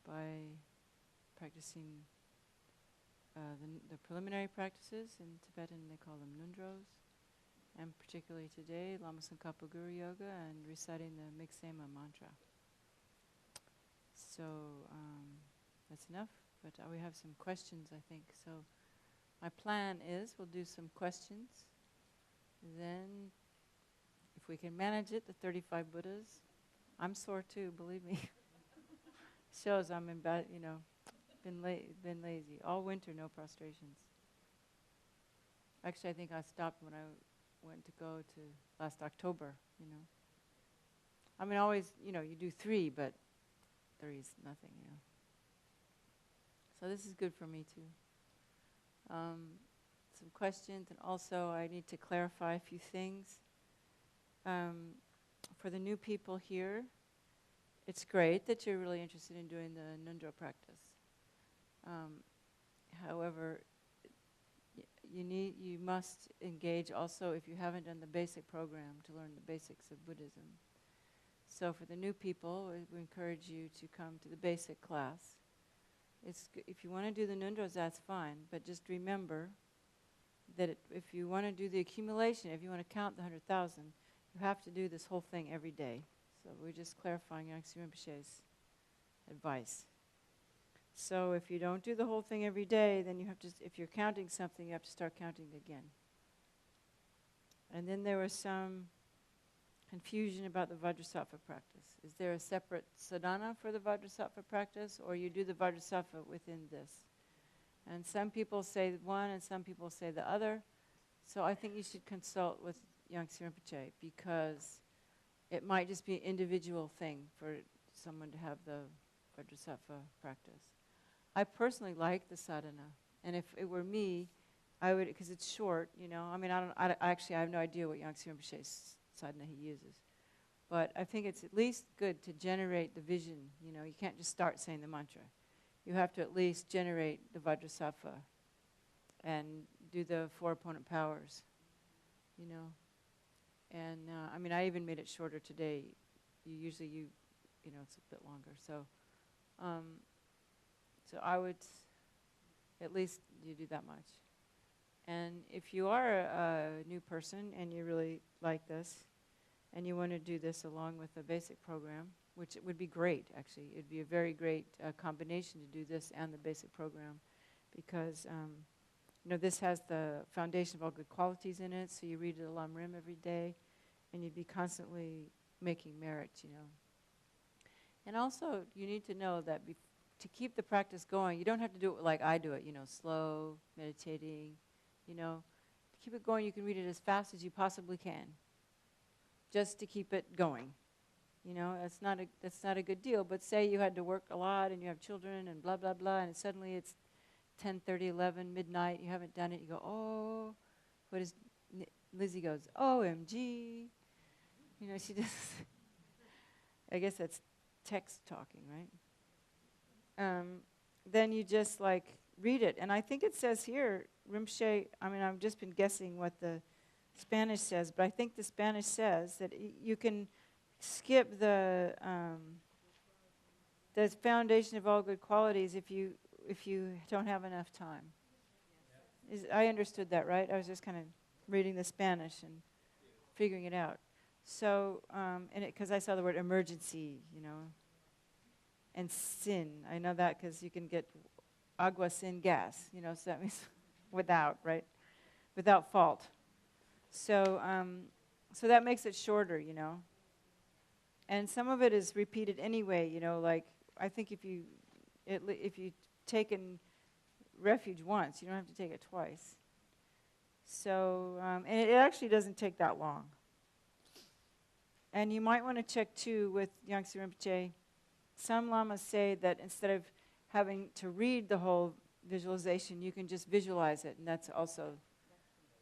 by practicing the preliminary practices. In Tibetan they call them nundros. And particularly today, Lama Tsongkhapa Guru Yoga and reciting the Miksema mantra. So that's enough, but we have some questions, I think. So my plan is we'll do some questions. Then, if we can manage it, the 35 Buddhas. I'm sore too, believe me. Shows I'm in bed, been lazy. All winter, no prostrations. Actually, I think I stopped when I went to go to last October, I mean, always, you do 3, but 3 is nothing, So this is good for me too. Some questions, and also I need to clarify a few things. For the new people here, it's great that you're really interested in doing the Nundro practice. However, you must engage also, if you haven't done the basic program, to learn the basics of Buddhism. So for the new people, we encourage you to come to the basic class. If you want to do the Nundros, that's fine, but just remember that if you want to do the accumulation, if you want to count the 100,000, you have to do this whole thing every day. So we're just clarifying Yangtze Rinpoche's advice. So if you don't do the whole thing every day, then you have to, if you're counting something, you have to start counting again. And then there was some confusion about the Vajrasattva practice. Is there a separate sadhana for the Vajrasattva practice, or you do the Vajrasattva within this? And some people say one and some people say the other. So I think you should consult with Yangtze Rinpoche, because it might just be an individual thing for someone to have the Vajrasattva practice. I personally like the sadhana, and if it were me, I would, because it's short, I mean, I have no idea what Yangtze Rinpoche's sadhana he uses. But I think it's at least good to generate the vision, you can't just start saying the mantra. You have to at least generate the Vajrasattva and do the 4 opponent powers, And I mean, I even made it shorter today. Usually it's a bit longer. So I would at least you do that much. And if you are a new person and you really like this, and you want to do this along with the basic program, which it would be great, actually. It would be a very great combination to do this and the basic program, because this has the foundation of all good qualities in it, so you read the Lam Rim every day, and you'd be constantly making merit, And also, you need to know that to keep the practice going, you don't have to do it like I do it, slow, meditating, To keep it going, you can read it as fast as you possibly can, just to keep it going. That's not a good deal, but say you had to work a lot and you have children and blah, blah, blah, and suddenly it's 10:30, 11, midnight, you haven't done it, you go, oh, what is, Lizzie goes, OMG. She just, I guess that's text talking, right? Then you just read it. And I think it says here, Rinpoche, I mean, I've just been guessing what the Spanish says, but I think the Spanish says that you can skip the foundation of all good qualities if you don't have enough time. I understood that, right? I was just kind of reading the Spanish and figuring it out. So, because I saw the word emergency, and sin. I know that because you can get agua sin gas, so that means without, right? Without fault. So, so that makes it shorter, And some of it is repeated anyway, I think if you've taken refuge once, you don't have to take it twice. So, and it actually doesn't take that long. And you might want to check too with Yangtze Rinpoche. Some lamas say that instead of having to read the whole visualization, you can just visualize it, and that's also,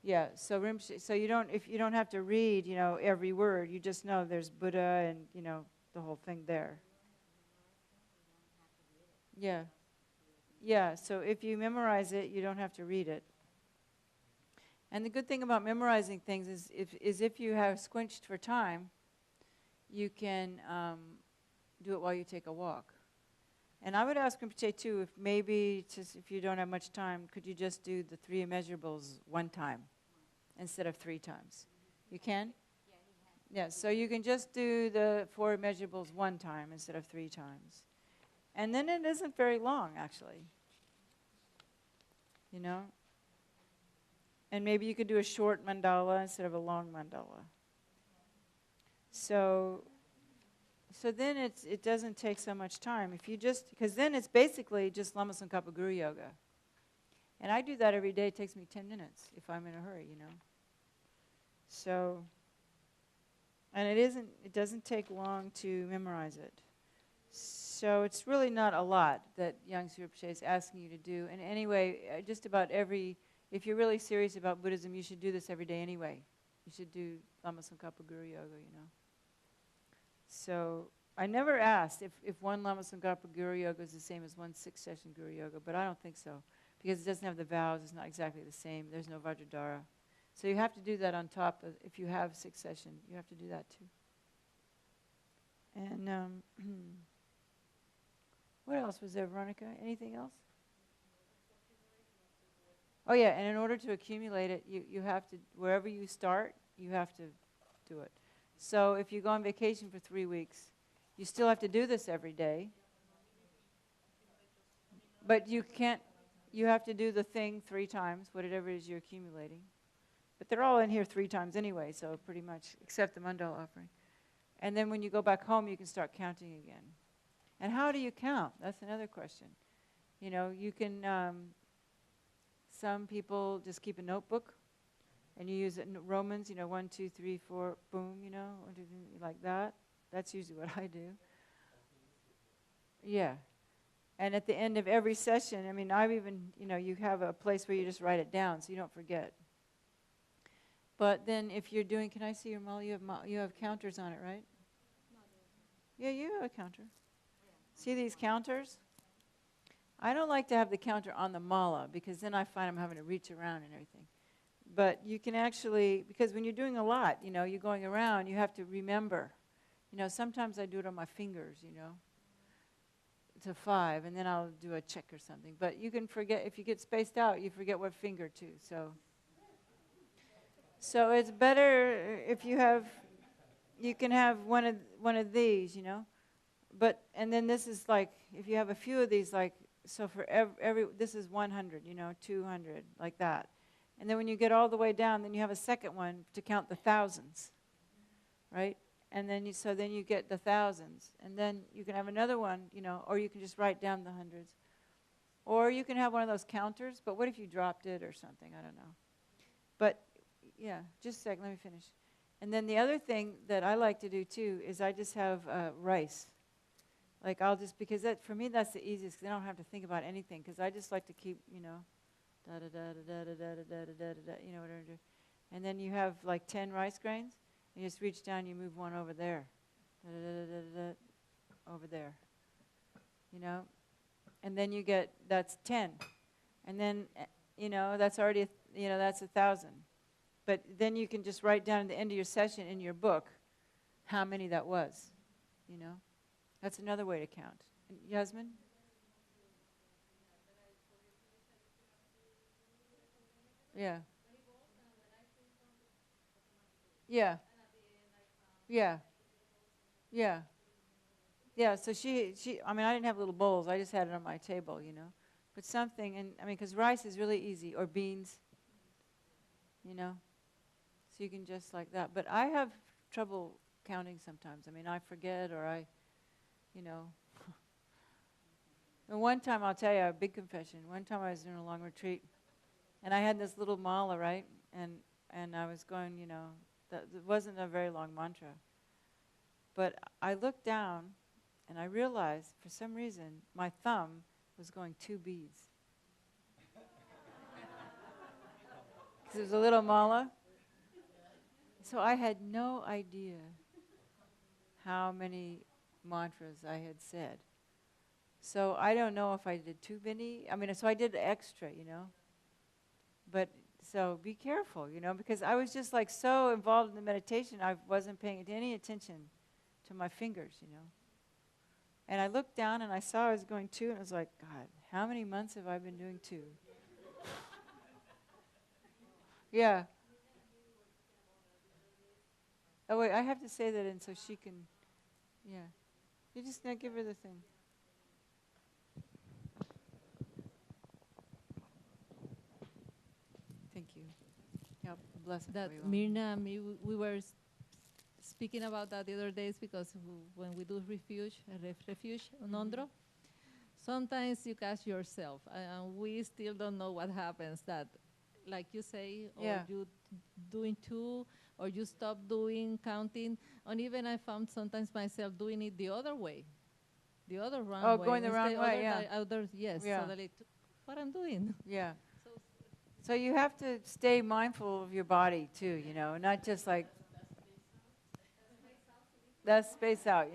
yeah. So Rinpoche, so if you don't have to read, every word. You just know there's Buddha and the whole thing there. Yeah, yeah. So if you memorize it, you don't have to read it. And the good thing about memorizing things is if you have squinched for time, you can do it while you take a walk. And I would ask Rinpoche too, if maybe, just if you don't have much time, could you just do the 3 immeasurables one time instead of 3 times? You can? Yeah, so you can just do the 4 immeasurables one time instead of 3 times. And then it isn't very long, actually. You know? And maybe you could do a short mandala instead of a long mandala. So then it doesn't take so much time. If you just, because then it's basically just Lama Tsongkhapa Guru Yoga. And I do that every day. It takes me 10 minutes if I'm in a hurry, you know. So, and it doesn't take long to memorize it. So it's really not a lot that Yang Rinpoche is asking you to do. And anyway, just about if you're really serious about Buddhism, you should do this every day anyway. You should do Lama Tsongkhapa Guru Yoga, you know. So I never asked if one Lama Tsongkhapa Guru Yoga is the same as one 6-session Guru Yoga, but I don't think so. Because it doesn't have the vows, it's not exactly the same. There's no Vajradhara. So you have to do that on top of, if you have 6-session, you have to do that too. And what else was there, Veronica? Anything else? Oh yeah, and in order to accumulate it, you have to, wherever you start, you have to do it. So if you go on vacation for 3 weeks, you still have to do this every day. But you can't, you have to do the thing 3 times, whatever it is you're accumulating. But they're all in here 3 times anyway, so pretty much, except the mandala offering. And then when you go back home, you can start counting again. And how do you count? That's another question. You know, you can, some people just keep a notebook, and you use it in Romans, you know, 1, 2, 3, 4, boom, you know, 1, 2, 3, like that. That's usually what I do. Yeah. And at the end of every session, I mean, I've even, you know, you have a place where you just write it down so you don't forget. But then if you're doing, can I see your mala? You have counters on it, right? Yeah, you have a counter. See these counters? I don't like to have the counter on the mala because then I find I'm having to reach around and everything. But you can actually, because when you're doing a lot, you know, you're going around, you have to remember. You know, sometimes I do it on my fingers, you know, to 5, and then I'll do a check or something. But you can forget, if you get spaced out, you forget what finger too, So it's better if you have, you can have one of these, you know. But, and then this is like, if you have a few of these, like, so for every this is 100, you know, 200, like that. And then when you get all the way down, then you have a second one to count the thousands, right? And then so then you get the thousands. And then you can have another one, you know, or you can just write down the hundreds. Or you can have one of those counters, but what if you dropped it or something? I don't know. But yeah, just a sec, let me finish. And then the other thing that I like to do too is I just have rice. Like I'll just, because that, for me that's the easiest, because I don't have to think about anything, because I just like to keep, you know, da-da-da-da-da-da-da-da-da-da-da, you know what I do. And then you have like 10 rice grains, and you just reach down, you move one over there, da-da-da-da-da-da, over there, you know. And then you get, that's 10. And then, you know, that's already, you know, that's 1,000. But then you can just write down at the end of your session in your book how many that was, you know. That's another way to count. Yasmin? Yeah. Yeah. Yeah. Yeah. Yeah, so I mean, I didn't have little bowls. I just had it on my table, you know. But something, and I mean, because rice is really easy, or beans, you know. So you can just like that. But I have trouble counting sometimes. I mean, I forget, or you know. And one time, I'll tell you a big confession. One time I was doing a long retreat, and I had this little mala, right? And I was going, you know, it wasn't a very long mantra. But I looked down, and I realized, for some reason, my thumb was going 2 beads. Because it was a little mala. So I had no idea how many mantras I had said. So I don't know if I did too many. I mean, so I did extra, you know. But so be careful, you know, because I was just like so involved in the meditation, I wasn't paying any attention to my fingers, you know. And I looked down and I saw I was going 2, and I was like, God, how many months have I been doing 2? Yeah. Oh, wait, I have to say that in so she can, yeah. You just give her the thing. Thank you. Yeah, bless it That for you. Mirna and me, we were speaking about that the other days, because when we do refuge, Nondro, sometimes you catch yourself, and we still don't know what happens. That, like you say, or you doing 2, or you stop doing counting, and even I found sometimes myself doing it the other way, the other wrong way. Oh, going the wrong way, yeah. Yes, Yeah. so that what I'm doing. Yeah. So you have to stay mindful of your body too, not just like that's space out,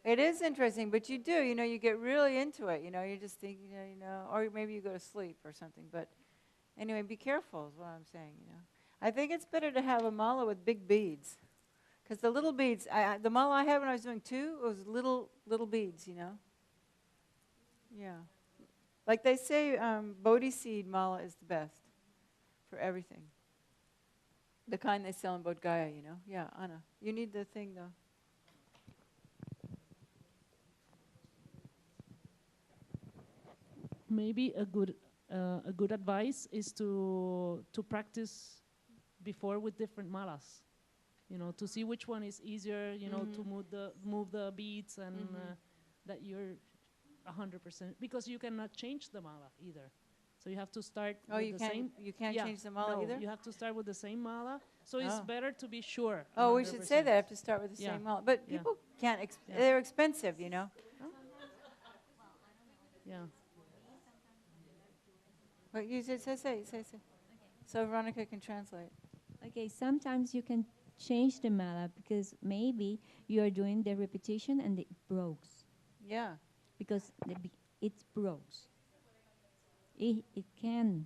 It is interesting, but you do, you get really into it, you just think, or maybe you go to sleep or something. But anyway, be careful is what I'm saying, I think it's better to have a mala with big beads, because the little beads, the mala I had when I was doing 2, it was little beads, Yeah. Like they say, Bodhi seed mala is the best for everything. The kind they sell in Bodh Gaya, Yeah, Anna. You need the thing, though. Maybe a good advice is to practice before with different malas, to see which one is easier, to move the beats, and that you're 100%, because you cannot change the mala either. So you have to start with the same. You can't change the mala either? You have to start with the same mala. So it's better to be sure. Oh, we should say that. I have to start with the same mala. But people can't, they're expensive, Yeah. But you say. So Veronica can translate. Okay, sometimes you can change the mala because maybe you are doing the repetition and it breaks. Yeah. Because it breaks. It can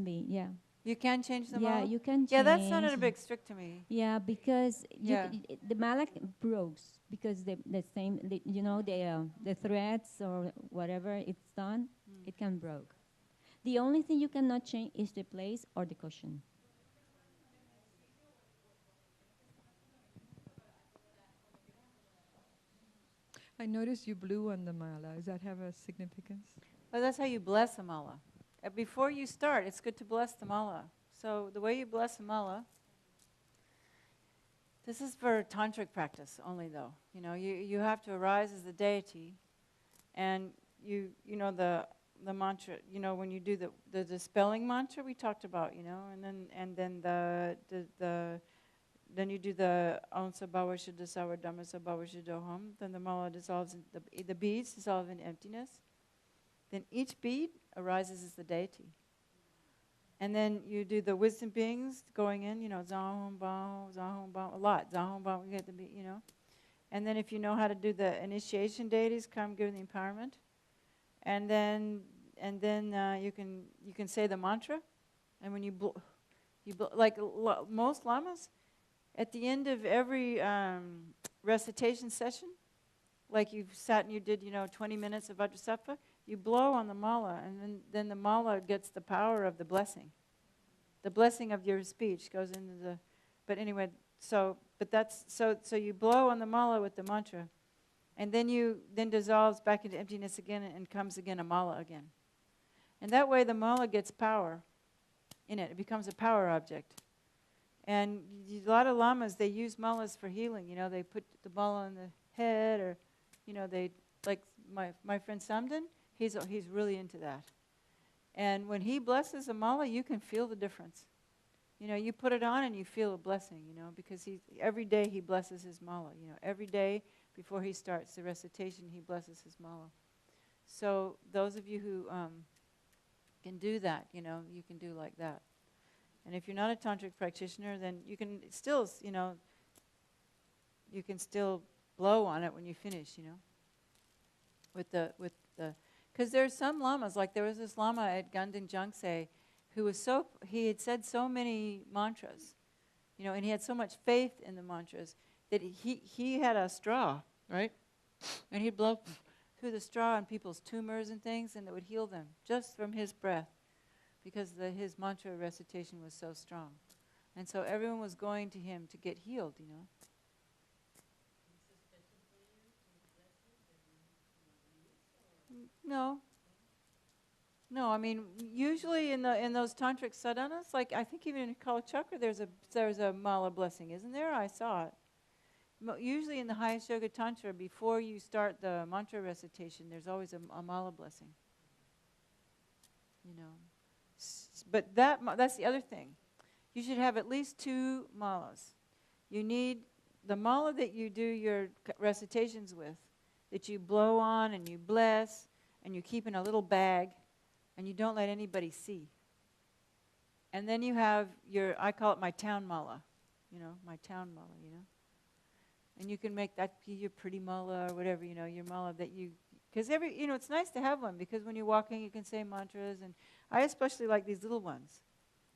be, yeah. You can change the mala? Yeah, you can change. Yeah, that sounded a bit strict to me. Yeah, because the mala breaks because the same, the threads or whatever it's done, it can break. The only thing you cannot change is the place or the cushion. I noticed you blew on the mala. Does that have a significance? Well, that's how you bless a mala. Before you start, it's good to bless the mala. So the way you bless a mala, this is for tantric practice only, though. You have to arise as the deity, and the mantra. When you do the dispelling mantra we talked about, and then then you do the Om Sabhava Shuddha Savar Dhamma Sabhava Shuddhoham. Then the mala dissolves, the beads dissolve in emptiness. Then each bead arises as the deity. And then you do the wisdom beings going in, Zahom Bao, a lot. Zahom Bao, you get the beat, And then if you know how to do the initiation deities, come give the empowerment. And then you can say the mantra. And when like most lamas, at the end of every recitation session, like you've sat and you did, 20 minutes of Vajrasattva, you blow on the mala, and then the mala gets the power of the blessing. The blessing of your speech goes into the. But anyway, so you blow on the mala with the mantra, and then dissolves back into emptiness again, and comes again a mala again, and that way the mala gets power in it. It becomes a power object. And a lot of lamas, they use malas for healing. They put the mala on the head, or they, like my friend Samden, he's really into that. And when he blesses a mala, you can feel the difference. You put it on and you feel a blessing, because every day he blesses his mala. Every day before he starts the recitation, he blesses his mala. So those of you who can do that, you can do like that. And if you're not a tantric practitioner, then you can still, you can still blow on it when you finish, because there's some lamas, like there was this lama at Ganden Jangse who was he had said so many mantras, and he had so much faith in the mantras that he had a straw, right? And he'd blow through the straw on people's tumors and things, and it would heal them just from his breath, because his mantra recitation was so strong. And so everyone was going to him to get healed, you know. No. No, I mean, usually in those tantric sadhanas, like I think even in Kala Chakra, there's a mala blessing, isn't there? I saw it. Usually in the highest yoga tantra, before you start the mantra recitation, there's always a mala blessing. You know, but that's the other thing. You should have at least 2 malas. You need the mala that you do your recitations with, that you blow on and you bless, and you keep in a little bag, and you don't let anybody see. And then you have I call it my town mala, you know, my town mala, you know. And you can make that be your pretty mala or whatever, you know, your mala that you, because it's nice to have one, because when you're walking you can say mantras, and I especially like these little ones,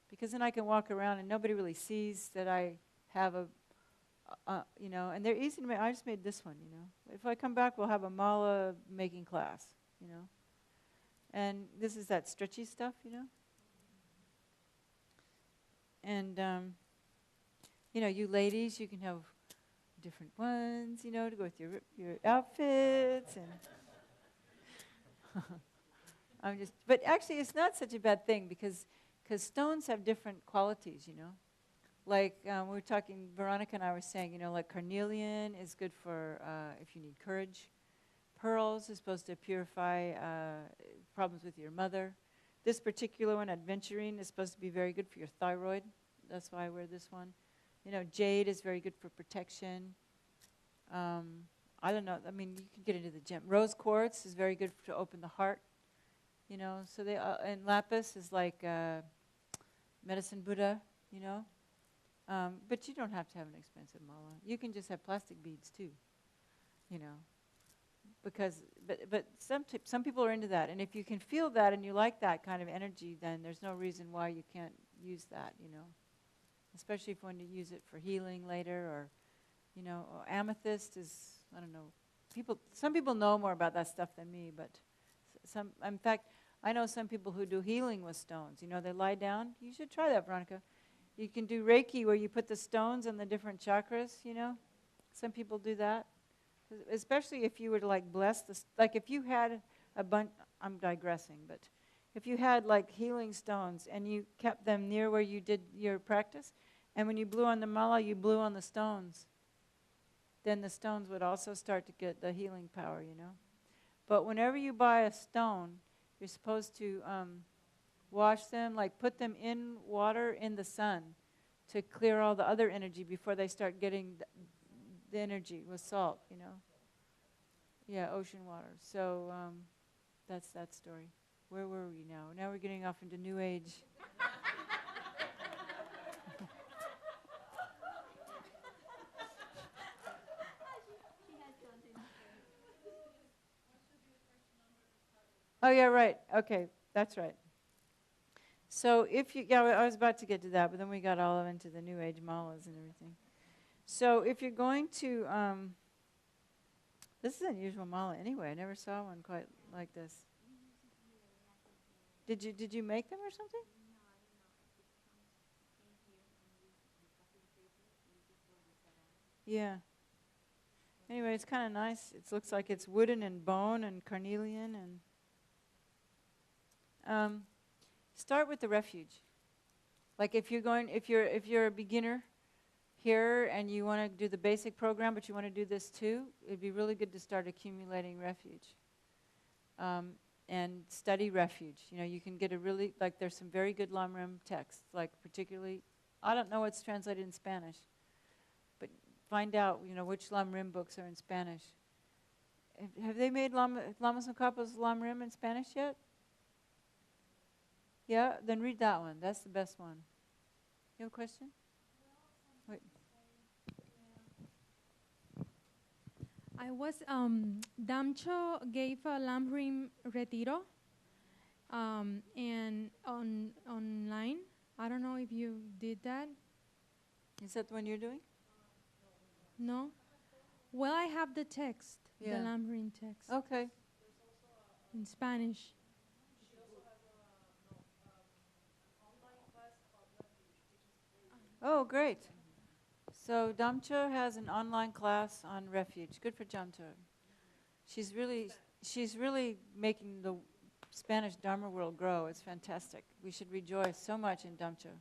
because then I can walk around and nobody really sees that I have you know, and they're easy to make. I just made this one, you know. If I come back, we'll have a mala making class, you know. And this is that stretchy stuff, you know. And, you know, you ladies, you can have different ones, you know, to go with your outfits. And but actually it's not such a bad thing, because stones have different qualities, you know. Like we were talking, Veronica and I were saying, you know, like carnelian is good for if you need courage. Pearls is supposed to purify problems with your mother. This particular one, adventurine, is supposed to be very good for your thyroid. That's why I wear this one. You know, jade is very good for protection. I don't know. I mean, you can get into the gym. Rose quartz is very good to open the heart. You know, so and lapis is like medicine Buddha, you know. But you don't have to have an expensive mala. You can just have plastic beads too, you know. Because, but some people are into that, and if you can feel that and you like that kind of energy, then there's no reason why you can't use that, you know. Especially if you want to use it for healing later, or, you know, amethyst is, I don't know. Some people know more about that stuff than me, but in fact, I know some people who do healing with stones. You know, they lie down. You should try that, Veronica. You can do Reiki where you put the stones on the different chakras, you know. Some people do that. Especially if you were to like bless like if you had a bunch, I'm digressing, but if you had like healing stones and you kept them near where you did your practice, and when you blew on the mala, you blew on the stones, then the stones would also start to get the healing power, you know. But whenever you buy a stone, you're supposed to wash them, like put them in water in the sun to clear all the other energy before they start getting the energy with salt, you know. Yeah, ocean water. So that's that story. Where were we now? Now we're getting off into New Age. Oh, yeah, right. Okay, that's right. So I was about to get to that, but then we got all into the New Age malas and everything. So if you're going to, this is an unusual mala anyway. I never saw one quite like this. Did you make them or something? Yeah. Anyway, it's kind of nice. It looks like it's wooden and bone and carnelian, and start with the refuge. Like if you're a beginner here and you want to do the basic program, but you want to do this too, it'd be really good to start accumulating refuge. And study refuge. You know, you can get there's some very good Lamrim texts, like particularly, I don't know what's translated in Spanish, but find out, you know, which Lamrim books are in Spanish. Have they made Lama Tsongkhapa's Lamrim in Spanish yet? Yeah? Then read that one. That's the best one. You have a question? Wait. I was, Damcho gave a Lamrim retiro, and online. I don't know if you did that. Is that the one you're doing? No? Well, I have the text, Yeah. the Lamrim text Okay. in Spanish. Oh, great. So Damcho has an online class on refuge. Good for Damcho. She's really making the Spanish Dharma world grow. It's fantastic. We should rejoice so much in Damcho.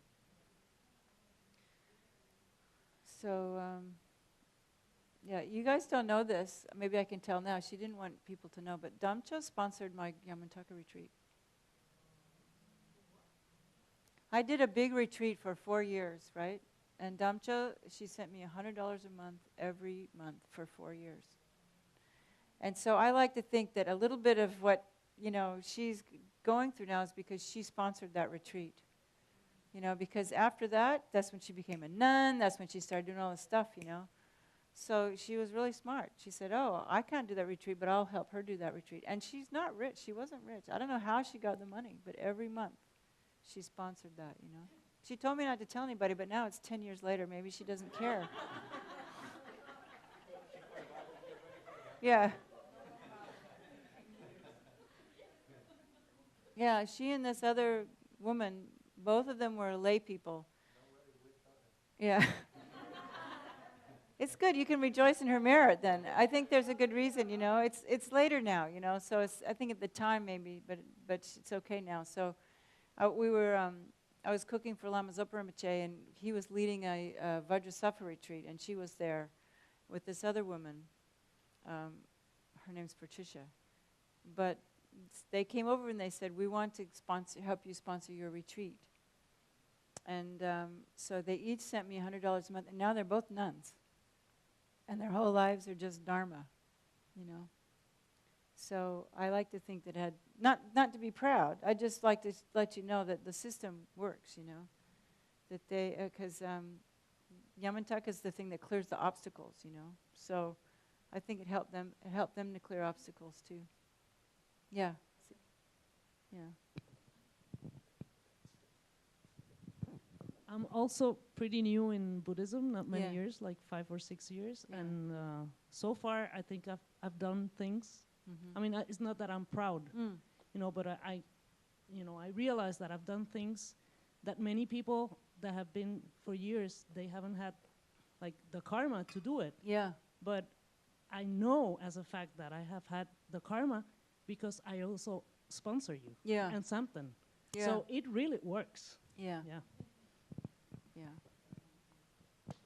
So, yeah, you guys don't know this. Maybe I can tell now. She didn't want people to know, but Damcho sponsored my Yamantaka retreat. I did a big retreat for 4 years, right? And Damcho, she sent me $100 a month every month for 4 years. And so I like to think that a little bit of what, she's going through now is because she sponsored that retreat. Because after that, that's when she became a nun, that's when she started doing all this stuff, So she was really smart. She said, oh, I can't do that retreat, but I'll help her do that retreat. And she's not rich. She wasn't rich. I don't know how she got the money, but every month she sponsored that, She told me not to tell anybody, but now it's 10 years later. Maybe she doesn't care. Yeah. Yeah, she and this other woman, both of them were lay people. Yeah. It's good. You can rejoice in her merit then. I think there's a good reason, It's later now, so I think at the time maybe, but it's okay now. So I was cooking for Lama Zopa Rinpoche, and he was leading a Vajrasattva retreat, and she was there with this other woman. Her name's Patricia. But they came over and they said, we want to help you sponsor your retreat. And so they each sent me $100 a month, and now they're both nuns. And their whole lives are just Dharma, So I like to think that not to be proud, I just like to let you know that the system works, That they, because Yamantaka is the thing that clears the obstacles, So I think it helped them to clear obstacles too. Yeah. Yeah. I'm also pretty new in Buddhism, not many Yeah. years, like 5 or 6 years. Yeah. And so far, I think I've done things. Mm-hmm. I mean, it's not that I'm proud, but I realize that I've done things that many people that have been for years, they haven't had like the karma to do it. Yeah. But I know as a fact that I have had the karma because I also sponsor you Yeah. and something. Yeah. So it really works. Yeah. Yeah. Yeah.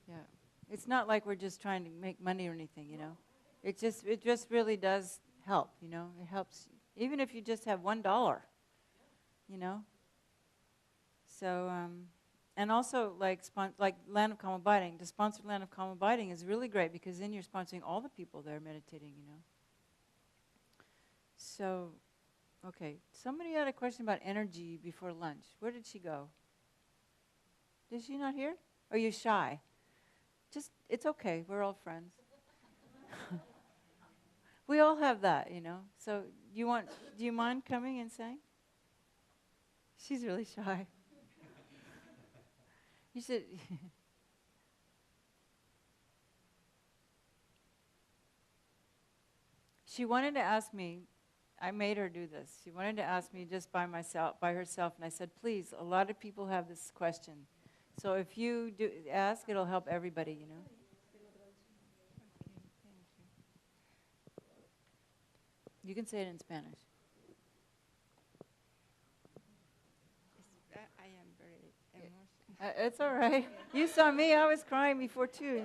Yeah. It's not like we're just trying to make money or anything, It just really does help, It helps, even if you just have $1, So, and also like Land of Calm Abiding, to sponsor Land of Calm Abiding is really great because then you're sponsoring all the people there meditating, So, okay, somebody had a question about energy before lunch. Where did she go? Is she not here? Are you shy? It's okay, we're all friends. We all have that, So do you mind coming and saying? She's really shy. You should. She wanted to ask me, I made her do this. She wanted to ask me just by herself, and I said, please, a lot of people have this question. So if you do ask, it'll help everybody, You can say it in Spanish. I am very emotional. It's all right. You saw me. I was crying before too.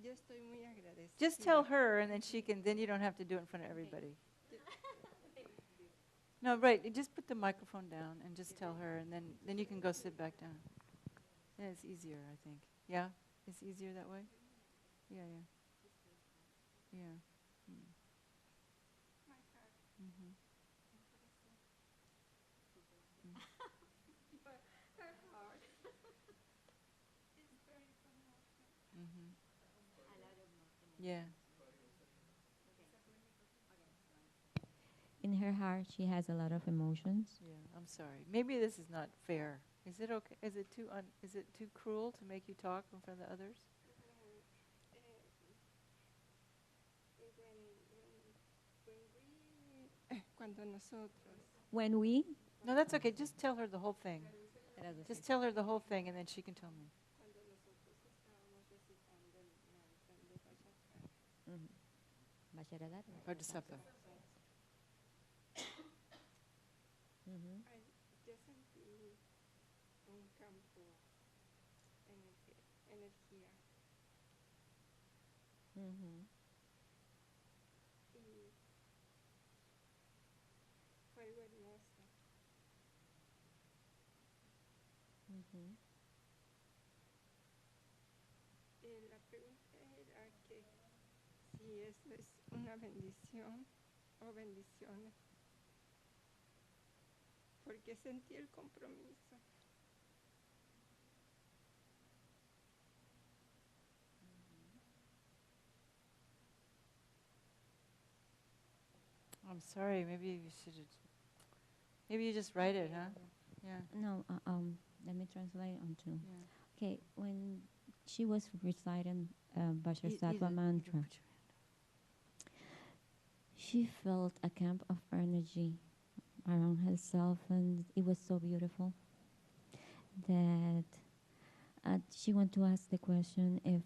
Yo estoy muy agradecida. Just tell her, and then you don't have to do it in front of everybody. No, right. You just put the microphone down and just tell her, and then you can go sit back down. Yeah, it's easier, I think. Yeah, it's easier that way. Yeah. Yeah. Mm-hmm. Mm-hmm. Yeah. In her heart, she has a lot of emotions. Yeah. I'm sorry. Maybe this is not fair. Is it okay? Is it too cruel to make you talk in front of the others? Cuando nosotros. When we, No, that's okay. Just tell her the whole thing. traducir. Just tell her the whole thing, and then she can tell me. Cuando nosotros estábamos recitando el mantra de Vajrasattva, Mhm. Vajradhara. Bodhisattva. Mhm. yo sentí un campo energía Mhm. y fue algo hermoso. Mhm. La pregunta era que si eso es una bendición o bendiciones, porque sentí el compromiso. I'm sorry. Maybe you should. Maybe you just write it, huh? Yeah. No, let me translate onto. Yeah. Okay, when she was reciting Vajrasattva Either mantra, put your she felt a camp of energy around herself, and it was so beautiful that she wanted to ask the question if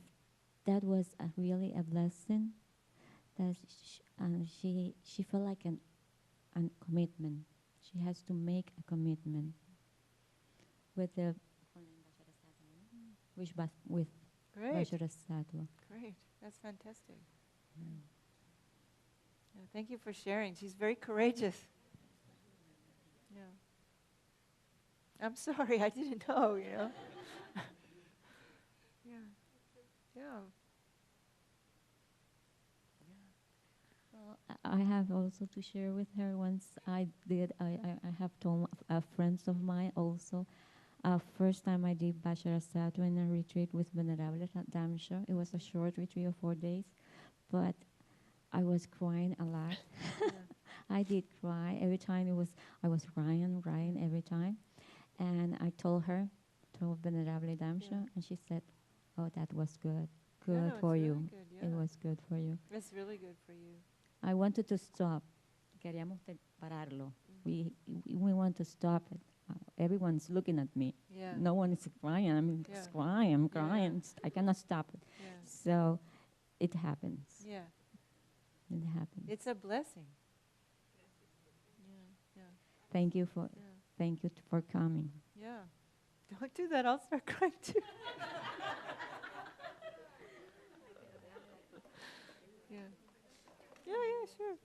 that was really a blessing. That she felt like a commitment. She has to make a commitment with the with Great. Vajrasattva. Great. That's fantastic. Yeah, thank you for sharing. She's very courageous. Yeah. I'm sorry, I didn't know, you know. Yeah. Yeah. Well, I have also to share with her. Once I have told friends of mine also. First time I did Vajrasattva in a retreat with Venerable Damsha. It was a short retreat of 4 days, but I was crying a lot. I did cry every time. I was crying every time, and I told Venerable Damsha, and she said, "Oh, that was good No, for it's you. really good, yeah. It was good for you." It's really good for you. I wanted to stop. Queríamos pararlo. We want to stop it. Everyone's looking at me. Yeah. No one is crying. I'm Yeah. crying. I'm Yeah. crying. I cannot stop it. Yeah. So it happens. Yeah. It happens. It's a blessing. Yeah. Yeah. Thank you Yeah. for coming. Yeah. Don't do that. I'll start crying too. Yeah. Yeah, sure.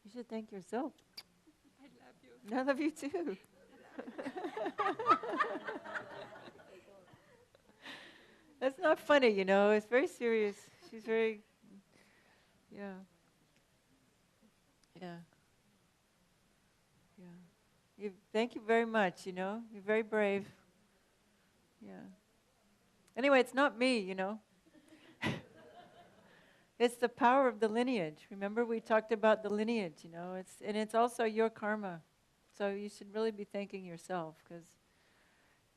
You should thank yourself. I love you. I love you too. That's not funny, you know. It's very serious. She's very, yeah. Yeah. Yeah. Thank you very much, you know. You're very brave. Yeah. Anyway, it's not me, you know. It's the power of the lineage. Remember we talked about the lineage, you know. It's also your karma. So you should really be thanking yourself because,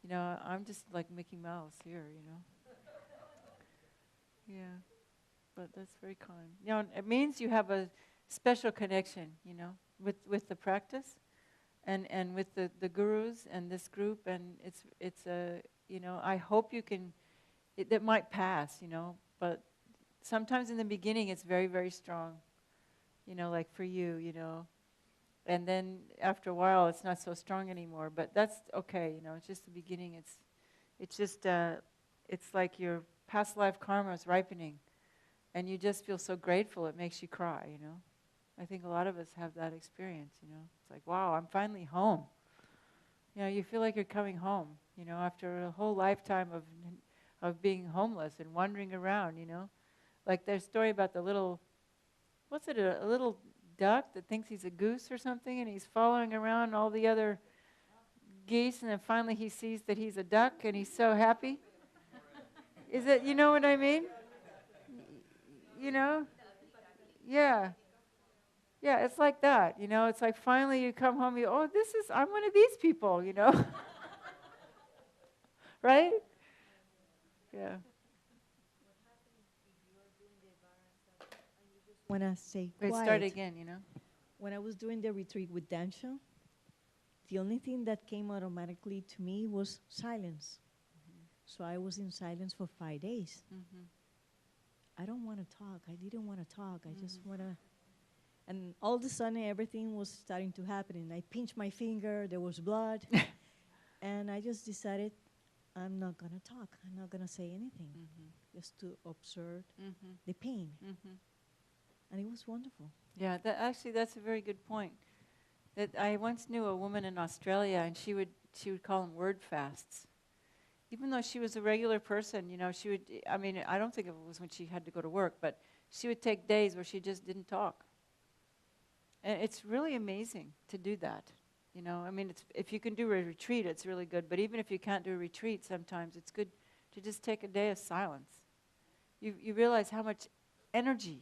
you know, I'm just like Mickey Mouse here, you know. Yeah. But that's very kind. You know, it means you have a special connection, you know, with the practice and with the gurus and this group, and it's a, you know, I hope you can, it might pass, you know, but sometimes in the beginning it's very, very strong, you know, like for you, you know, and then after a while it's not so strong anymore, but that's okay, you know, it's just the beginning, it's just, it's like your past life karma is ripening, and you just feel so grateful it makes you cry, you know. I think a lot of us have that experience, you know. It's like, wow, I'm finally home. You know, you feel like you're coming home, you know, after a whole lifetime of being homeless and wandering around, you know. Like there's a story about the little, what's it, a little duck that thinks he's a goose or something, and he's following around all the other geese, and then finally he sees that he's a duck, and he's so happy. Is it, you know what I mean? You know? Yeah. Yeah, it's like that, you know. It's like finally you come home, I'm one of these people, you know. Right? Yeah. When I say Wait, quiet, start again, you know. when I was doing the retreat with Dansha, the only thing that came automatically to me was silence. So I was in silence for 5 days. I don't want to talk. I didn't want to talk. I just want to. And all of a sudden, everything was starting to happen. And I pinched my finger. There was blood. And I just decided, I'm not going to talk. I'm not going to say anything. Just to observe the pain. And it was wonderful. Yeah, that's a very good point. That I once knew a woman in Australia, and she would call them word fasts. Even though she was a regular person, you know, I don't think it was when she had to go to work, but she would take days where she just didn't talk. And it's really amazing to do that, you know. I mean, if you can do a retreat, it's really good. But even if you can't do a retreat, sometimes it's good to just take a day of silence. You realize how much energy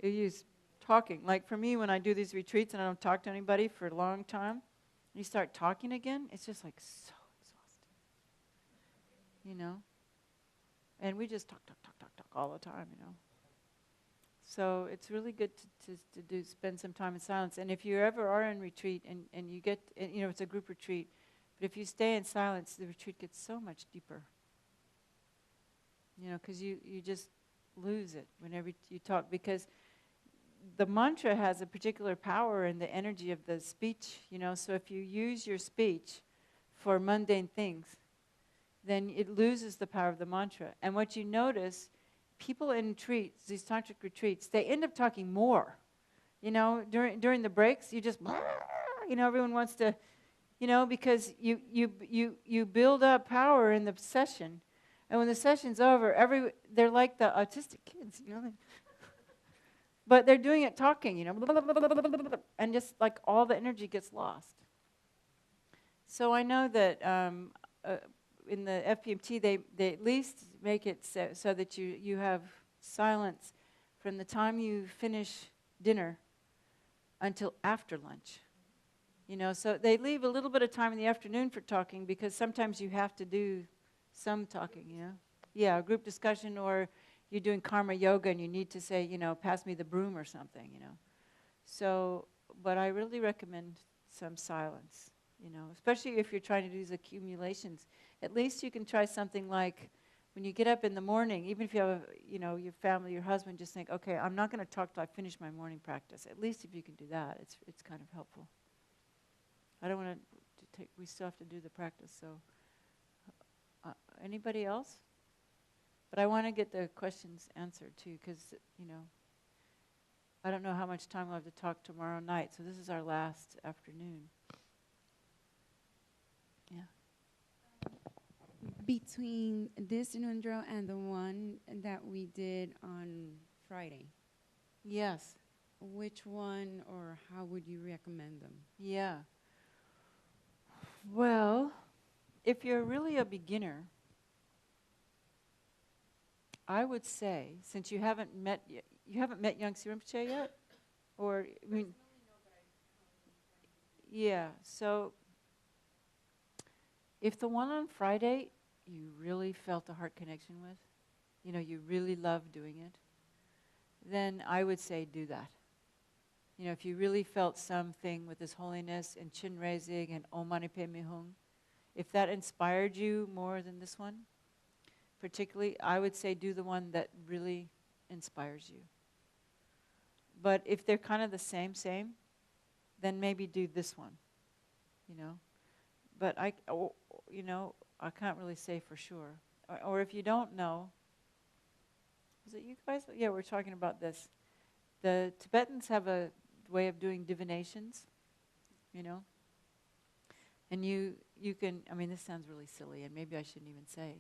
you use talking. Like for me, when I do these retreats and I don't talk to anybody for a long time, you start talking again, it's just like so exhausting, you know. And we just talk all the time, you know. So it's really good to spend some time in silence. And if you ever are in retreat and you get, you know, it's a group retreat, but if you stay in silence, the retreat gets so much deeper. You know, because you just lose it whenever you talk, because the mantra has a particular power in the energy of the speech, you know. So if you use your speech for mundane things, then it loses the power of the mantra. And what you notice, people in retreats, these tantric retreats, they end up talking more. You know, during the breaks, you just, you know, everyone wants to, you know, because you build up power in the session, and when the session's over, they're like the autistic kids, you know. But they're doing it talking, you know, and just like all the energy gets lost. So I know that in the FPMT, they at least make it so that you have silence from the time you finish dinner until after lunch. You know, so they leave a little bit of time in the afternoon for talking, because sometimes you have to do some talking, you know. Yeah, a group discussion, or you're doing karma yoga and you need to say, you know, pass me the broom or something, you know. So, but I really recommend some silence, you know, especially if you're trying to do these accumulations. At least you can try something like, when you get up in the morning, even if you have, you know, your family, your husband, just think, okay, I'm not going to talk till I finish my morning practice. At least if you can do that, it's kind of helpful. I don't want to take, we still have to do the practice, so. Anybody else? But I want to get the questions answered too, because, you know, I don't know how much time we'll have to talk tomorrow night, so this is our last afternoon. Yeah. Between this Nundro and the one that we did on Friday, Yes. which one or how would you recommend them? Yeah. Well, if you're really a beginner, I would say, since you haven't met Yangtze Rinpoche yet, or I mean, yeah. So, if the one on Friday you really felt a heart connection with, you know, you really love doing it, then I would say do that. You know, if you really felt something with His Holiness and Chin raising and Om Mani Padme Hum, if that inspired you more than this one, particularly, I would say do the one that really inspires you. But if they're kind of the same, then maybe do this one, you know. But you know, I can't really say for sure. Or if you don't know, was it you guys? Yeah, we're talking about this. The Tibetans have a way of doing divinations, you know. And you can, I mean, this sounds really silly, and maybe I shouldn't even say.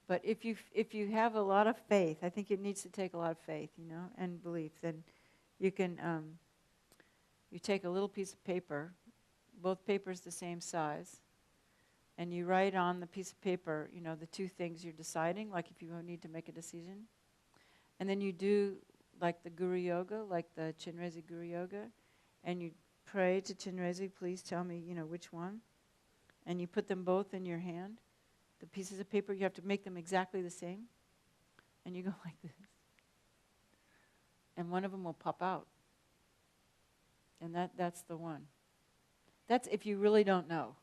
But if you have a lot of faith, I think it needs to take a lot of faith, you know, and belief. Then you can you take a little piece of paper both papers the same size, and you write on the piece of paper, the two things you're deciding, like if you need to make a decision. And then you do like the Guru Yoga, like the Chenrezig Guru Yoga, and you pray to Chenrezig, please tell me, which one. And you put them both in your hand. The pieces of paper, you have to make them exactly the same. And you go like this. And one of them will pop out. And that's the one. That's if you really don't know,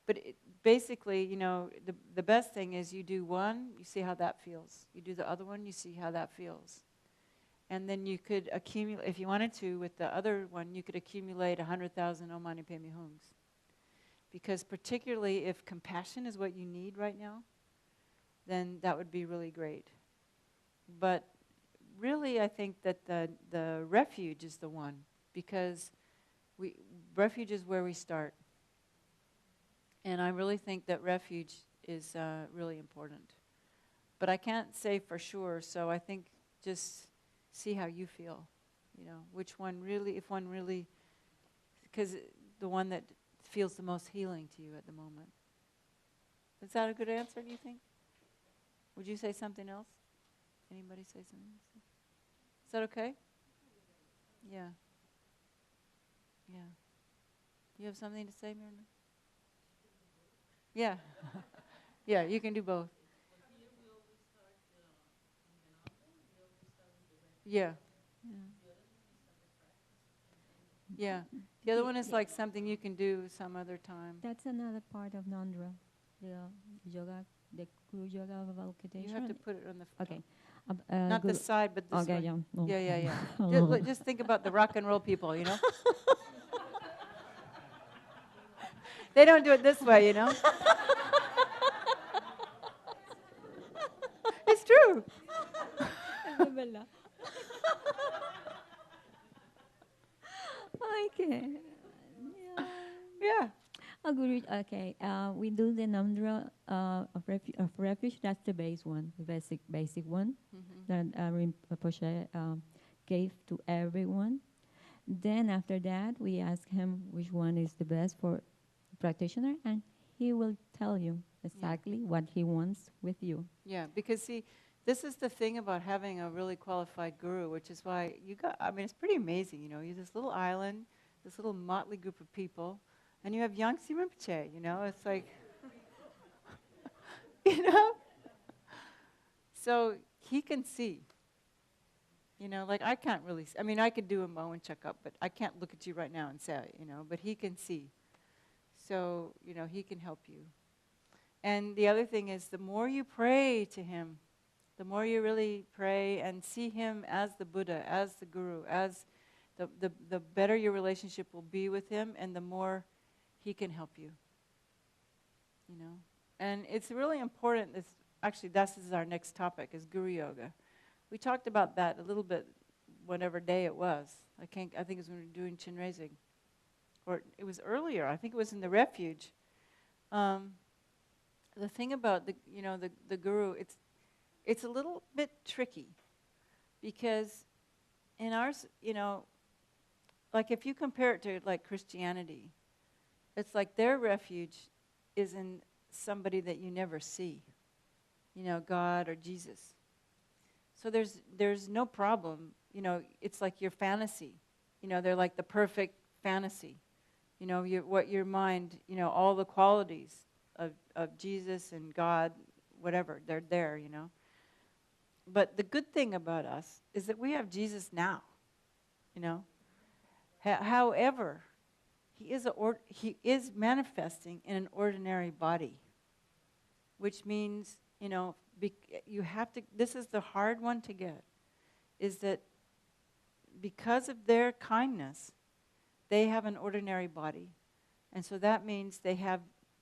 But basically, the best thing is you do one, you see how that feels. You do the other one, you see how that feels. And then you could accumulate, if you wanted to, with the other one, you could accumulate 100,000 Om Mani Padme Hums. Because particularly if compassion is what you need right now, then that would be really great. But really, I think that the refuge is the one, because refuge is where we start. And I really think that refuge is really important. But I can't say for sure, so I think just see how you feel, which one really, if one really, because the one that feels the most healing to you at the moment. Is that a good answer, do you think? Would you say something else? Anybody say something else? Is that okay? Yeah. Yeah. You have something to say, Mirna? Yeah. Yeah, you can do both. Yeah. Yeah. The other one is like something you can do some other time. That's another part of Nandra, the yoga, the Guru Yoga of Avalokiteshvara. You have to put it on the Okay. not the side, but this okay, way. yeah. No. Yeah. Just think about the rock and roll people, They don't do it this way, It's true. Okay. Yeah. Okay. We do the Namdra of refuge. That's the base one, the basic one that Rinpoche gave to everyone. Then after that, we ask him which one is the best for the practitioner, and he will tell you exactly what he wants with you. Yeah, because see, this is the thing about having a really qualified guru, which is why it's pretty amazing, You're this little island, this little motley group of people, and you have Yangtze Rinpoche, it's like, So he can see. Like I can't really I could do a Moen checkup, but I can't look at you right now and say, but he can see. So, he can help you. And the other thing is the more you pray to him, the more you really pray and see him as the Buddha, as the Guru, as the better your relationship will be with him, and the more he can help you. And it's really important, this is our next topic, is Guru Yoga. We talked about that a little bit whatever day it was. I think it was when we were doing Chenrezig. Or it was earlier, I think it was in the refuge. The thing about the Guru, it's a little bit tricky, because in ours, like if you compare it to like Christianity, it's like their refuge is in somebody that you never see, God or Jesus. So there's no problem, it's like your fantasy, they're like the perfect fantasy, what your mind, all the qualities of Jesus and God, whatever, they're there, But the good thing about us is that we have Jesus now, However, he is manifesting in an ordinary body, which means, you have to, this is the hard one to get, is that because of their kindness, they have an ordinary body. And so that means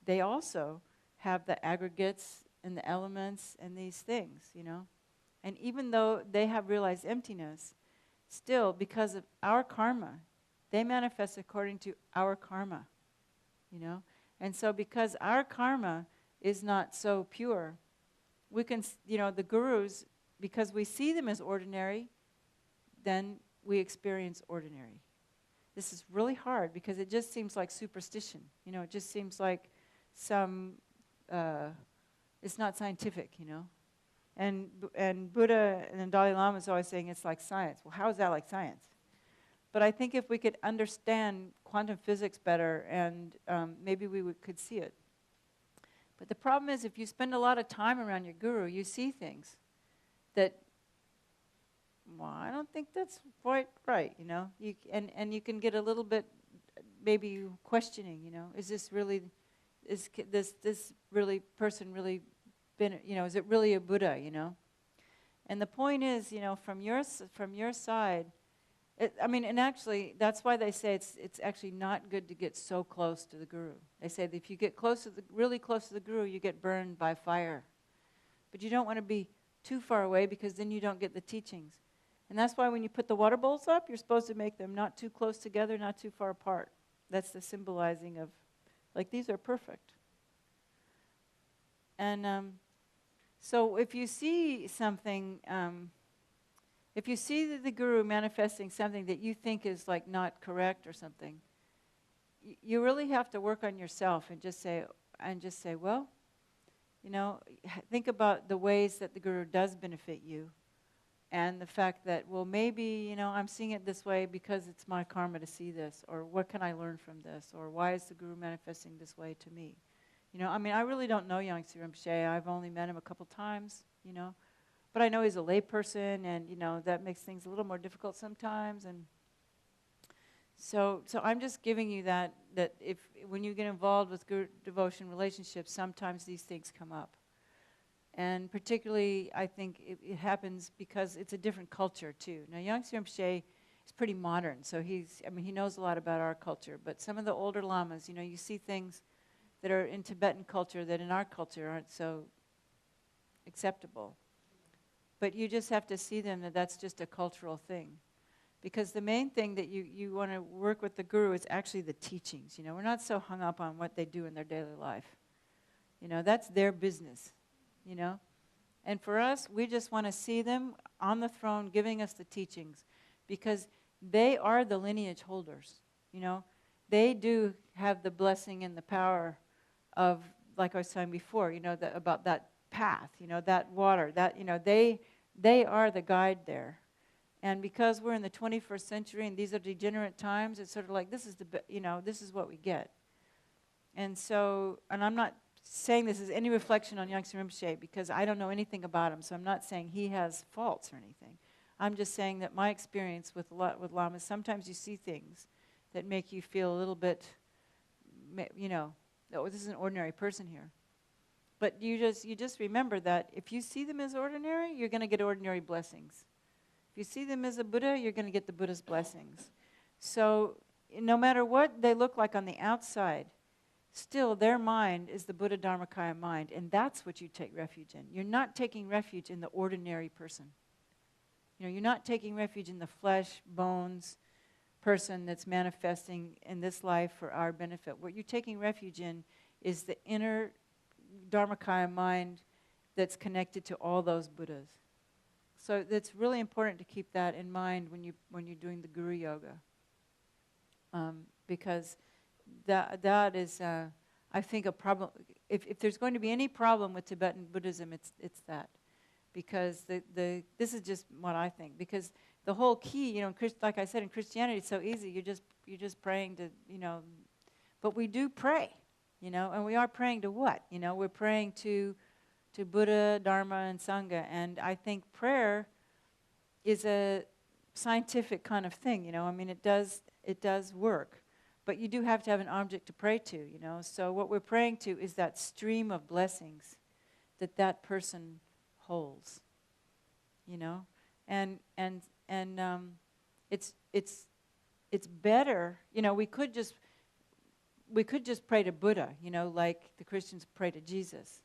they also have the aggregates and the elements and these things, And even though they have realized emptiness, still, because of our karma, they manifest according to our karma, And so because our karma is not so pure, we can, the gurus, because we see them as ordinary, then we experience ordinary. this is really hard because it just seems like superstition. You know, it just seems like it's not scientific, you know. And Buddha and the Dalai Lama is always saying it's like science. Well, how is that like science? But I think if we could understand quantum physics better, and maybe we could see it. But the problem is, if you spend a lot of time around your guru, you see things that, well, I don't think that's quite right, you know. And you can get a little bit, maybe questioning, you know, is this really person really been, you know, is it really a Buddha, you know? And the point is, you know, from your side, and actually, that's why they say it's actually not good to get so close to the guru. They say that if you get really close to the guru, you get burned by fire. But you don't want to be too far away because then you don't get the teachings. And that's why when you put the water bowls up, you're supposed to make them not too close together, not too far apart. That's the symbolizing of, like, these are perfect. And so if you see something, if you see the guru manifesting something that you think is like not correct or something, you really have to work on yourself and just say, well, you know, think about the ways that the guru does benefit you, and the fact that, well, maybe, you know, I'm seeing it this way because it's my karma to see this, or what can I learn from this, or why is the guru manifesting this way to me? You know, I mean, I really don't know Yangtze Rinpoche. I've only met him a couple times, you know. But I know he's a lay person, and, you know, that makes things a little more difficult sometimes. And so I'm just giving you that if when you get involved with guru devotion relationships, sometimes these things come up. And particularly, I think it happens because it's a different culture, too. Now, Yangtze Rinpoche is pretty modern, so he knows a lot about our culture. But some of the older lamas, you know, you see things that are in Tibetan culture that in our culture aren't so acceptable. But you just have to see them that that's just a cultural thing. Because the main thing that you want to work with the guru is actually the teachings. You know, we're not so hung up on what they do in their daily life. You know, that's their business, you know. And for us, we just want to see them on the throne giving us the teachings. Because they are the lineage holders, you know. They do have the blessing and the power of, like I was saying before, you know, about that path, you know, that water, that, you know, they are the guide there. And because we're in the 21st century and these are degenerate times, it's sort of like this is this is what we get. And so, and I'm not saying this is any reflection on Yangtze Rinpoche because I don't know anything about him, so I'm not saying he has faults or anything. I'm just saying that my experience with lamas, sometimes you see things that make you feel a little bit, you know, oh, this is an ordinary person here. But you just remember that if you see them as ordinary, you're going to get ordinary blessings. If you see them as a Buddha, you're going to get the Buddha's blessings. So no matter what they look like on the outside, still their mind is the Buddha Dharmakaya mind, and that's what you take refuge in. You're not taking refuge in the ordinary person. You know, you're not taking refuge in the flesh, bones person that's manifesting in this life for our benefit. What you're taking refuge in is the inner Dharmakaya mind that's connected to all those Buddhas. So it's really important to keep that in mind when you're doing the Guru Yoga, because that is, I think, a problem. If there's going to be any problem with Tibetan Buddhism, it's that, because this is just what I think. Because the whole key, you know, like I said, in Christianity, it's so easy. You're just praying to, you know, but we do pray, you know, and we are praying to what? You know, we're praying to Buddha, Dharma, and Sangha. And I think prayer is a scientific kind of thing, you know. I mean, it does work. But you do have to have an object to pray to, you know. So what we're praying to is that stream of blessings that person holds, you know. And it's better, you know. We could just pray to Buddha, you know, like the Christians pray to Jesus.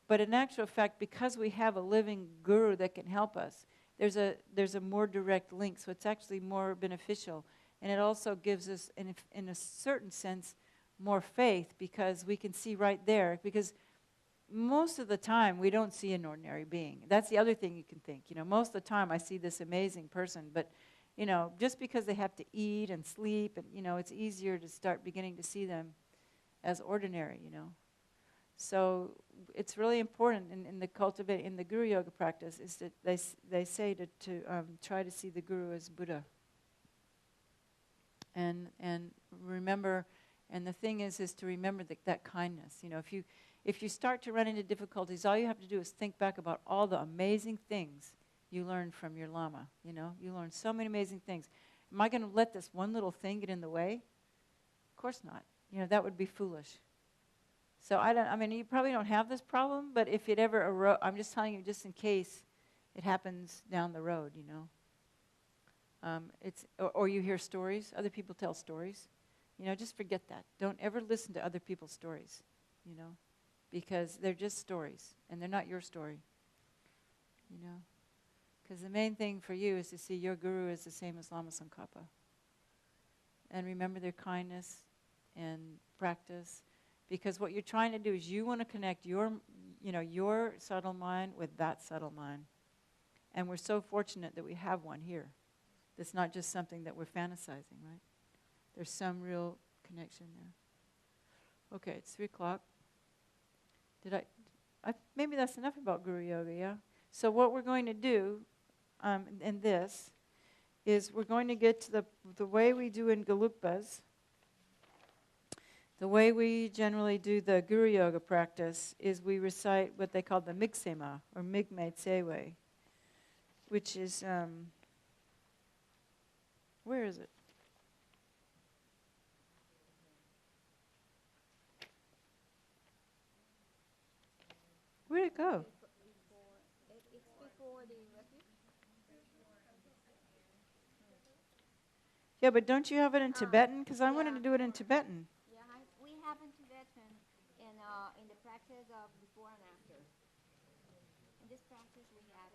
But in actual fact, because we have a living guru that can help us, there's a more direct link, so it's actually more beneficial. And it also gives us, in a certain sense, more faith, because we can see right there. Because most of the time, we don't see an ordinary being. That's the other thing you can think. You know, most of the time, I see this amazing person, but just because they have to eat and sleep, and, it's easier to start beginning to see them as ordinary, So it's really important in the Guru Yoga practice is that they say to try to see the Guru as Buddha. And remember, and the thing is to remember that kindness. If you start to run into difficulties, all you have to do is think back about all the amazing things you learned from your Lama. You learned so many amazing things. Am I going to let this one little thing get in the way? Of course not. That would be foolish. So you probably don't have this problem, but if it ever arose, I'm just telling you just in case it happens down the road, or you hear stories, other people tell stories. Just forget that. Don't ever listen to other people's stories, because they're just stories, and they're not your story, Because the main thing for you is to see your Guru as the same as Lama Tsongkhapa. And remember their kindness and practice. Because what you're trying to do is you want to connect your subtle mind with that subtle mind. And we're so fortunate that we have one here. That's not just something that we're fantasizing, right? There's some real connection there. Okay, it's 3 o'clock. Maybe that's enough about Guru Yoga, yeah? So what we're going to do in this is we're going to get to the way we do in Gelugpas. The way we generally do the Guru Yoga practice is we recite what they call the Miksema, or Migme Tsewe, which is, where is it? Where'd it go? It's before the refuge. Yeah, but don't you have it in Tibetan? Because I wanted to do it in Tibetan. Yeah, we have in Tibetan in the practice of before and after. In this practice we have.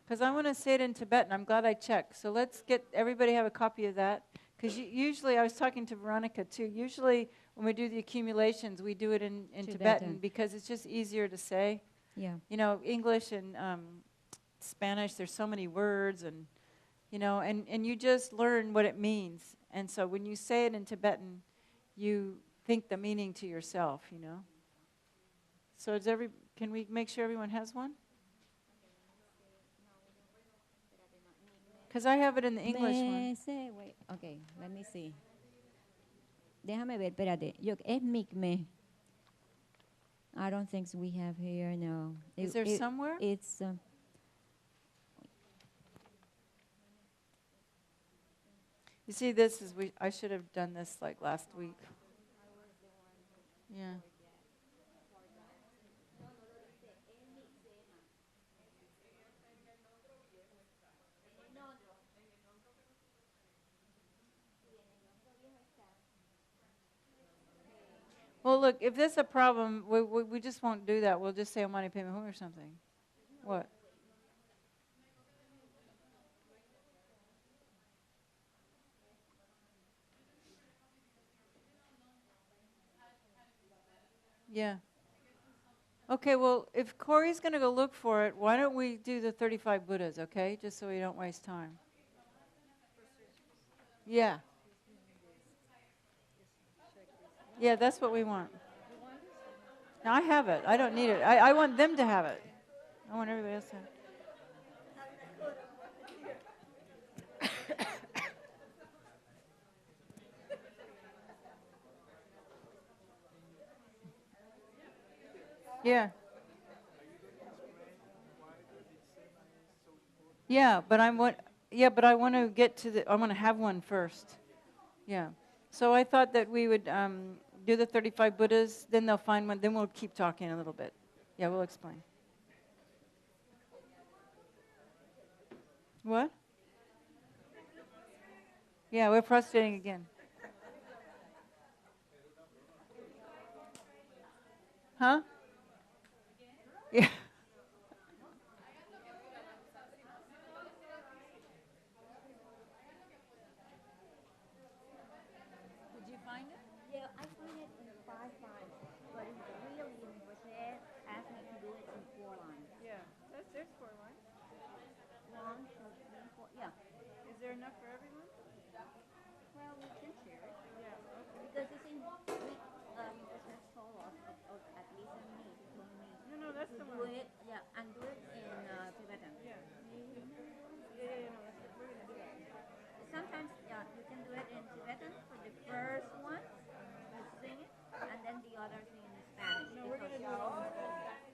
Because I want to say it in Tibetan. I'm glad I checked. So let's get everybody have a copy of that. Because usually, I was talking to Veronica too, usually when we do the accumulations, we do it in Tibetan because it's just easier to say. Yeah. English and Spanish, there's so many words and, and you just learn what it means. And so when you say it in Tibetan, you think the meaning to yourself, So can we make sure everyone has one? Because I have it in the English one. Wait, okay, let me see. Déjame ver, espérate. Es Migme. I don't think we have here, no. Is there somewhere? It's... You see, I should have done this like last week. Yeah. Well, look, if there's a problem, we just won't do that. We'll just say Omani Padme Hum or something. What? Yeah. Okay, well, if Corey's going to go look for it, why don't we do the 35 Buddhas, okay? Just so we don't waste time. Yeah. Yeah, that's what we want. Now, I have it. I don't need it. I want them to have it. I want everybody else to have it. Yeah. Yeah, but I want to get to I want to have one first. Yeah. So I thought that we would do the 35 Buddhas, then they'll find one, then we'll keep talking a little bit. Yeah, we'll explain. What? Yeah, we're prostrating again. Huh? Yeah. Did you find it? Yeah, I find it in 5 lines, but it's really in Roger asked me to do it in 4 lines. Yeah, there's 4 lines. 1, 2, 3, 4, yeah. Is there enough enough for everyone? Well, we can share it. Yeah, okay. Because it's in, Professor told us, or at least me, he told me No, that's to the do one. it, and do it in Tibetan. Yeah. Yeah, no, we're going to do that. Sometimes, you can do it in Tibetan for the first one, you sing it, and then the others in Spanish. No, we're going to do it all in Spanish.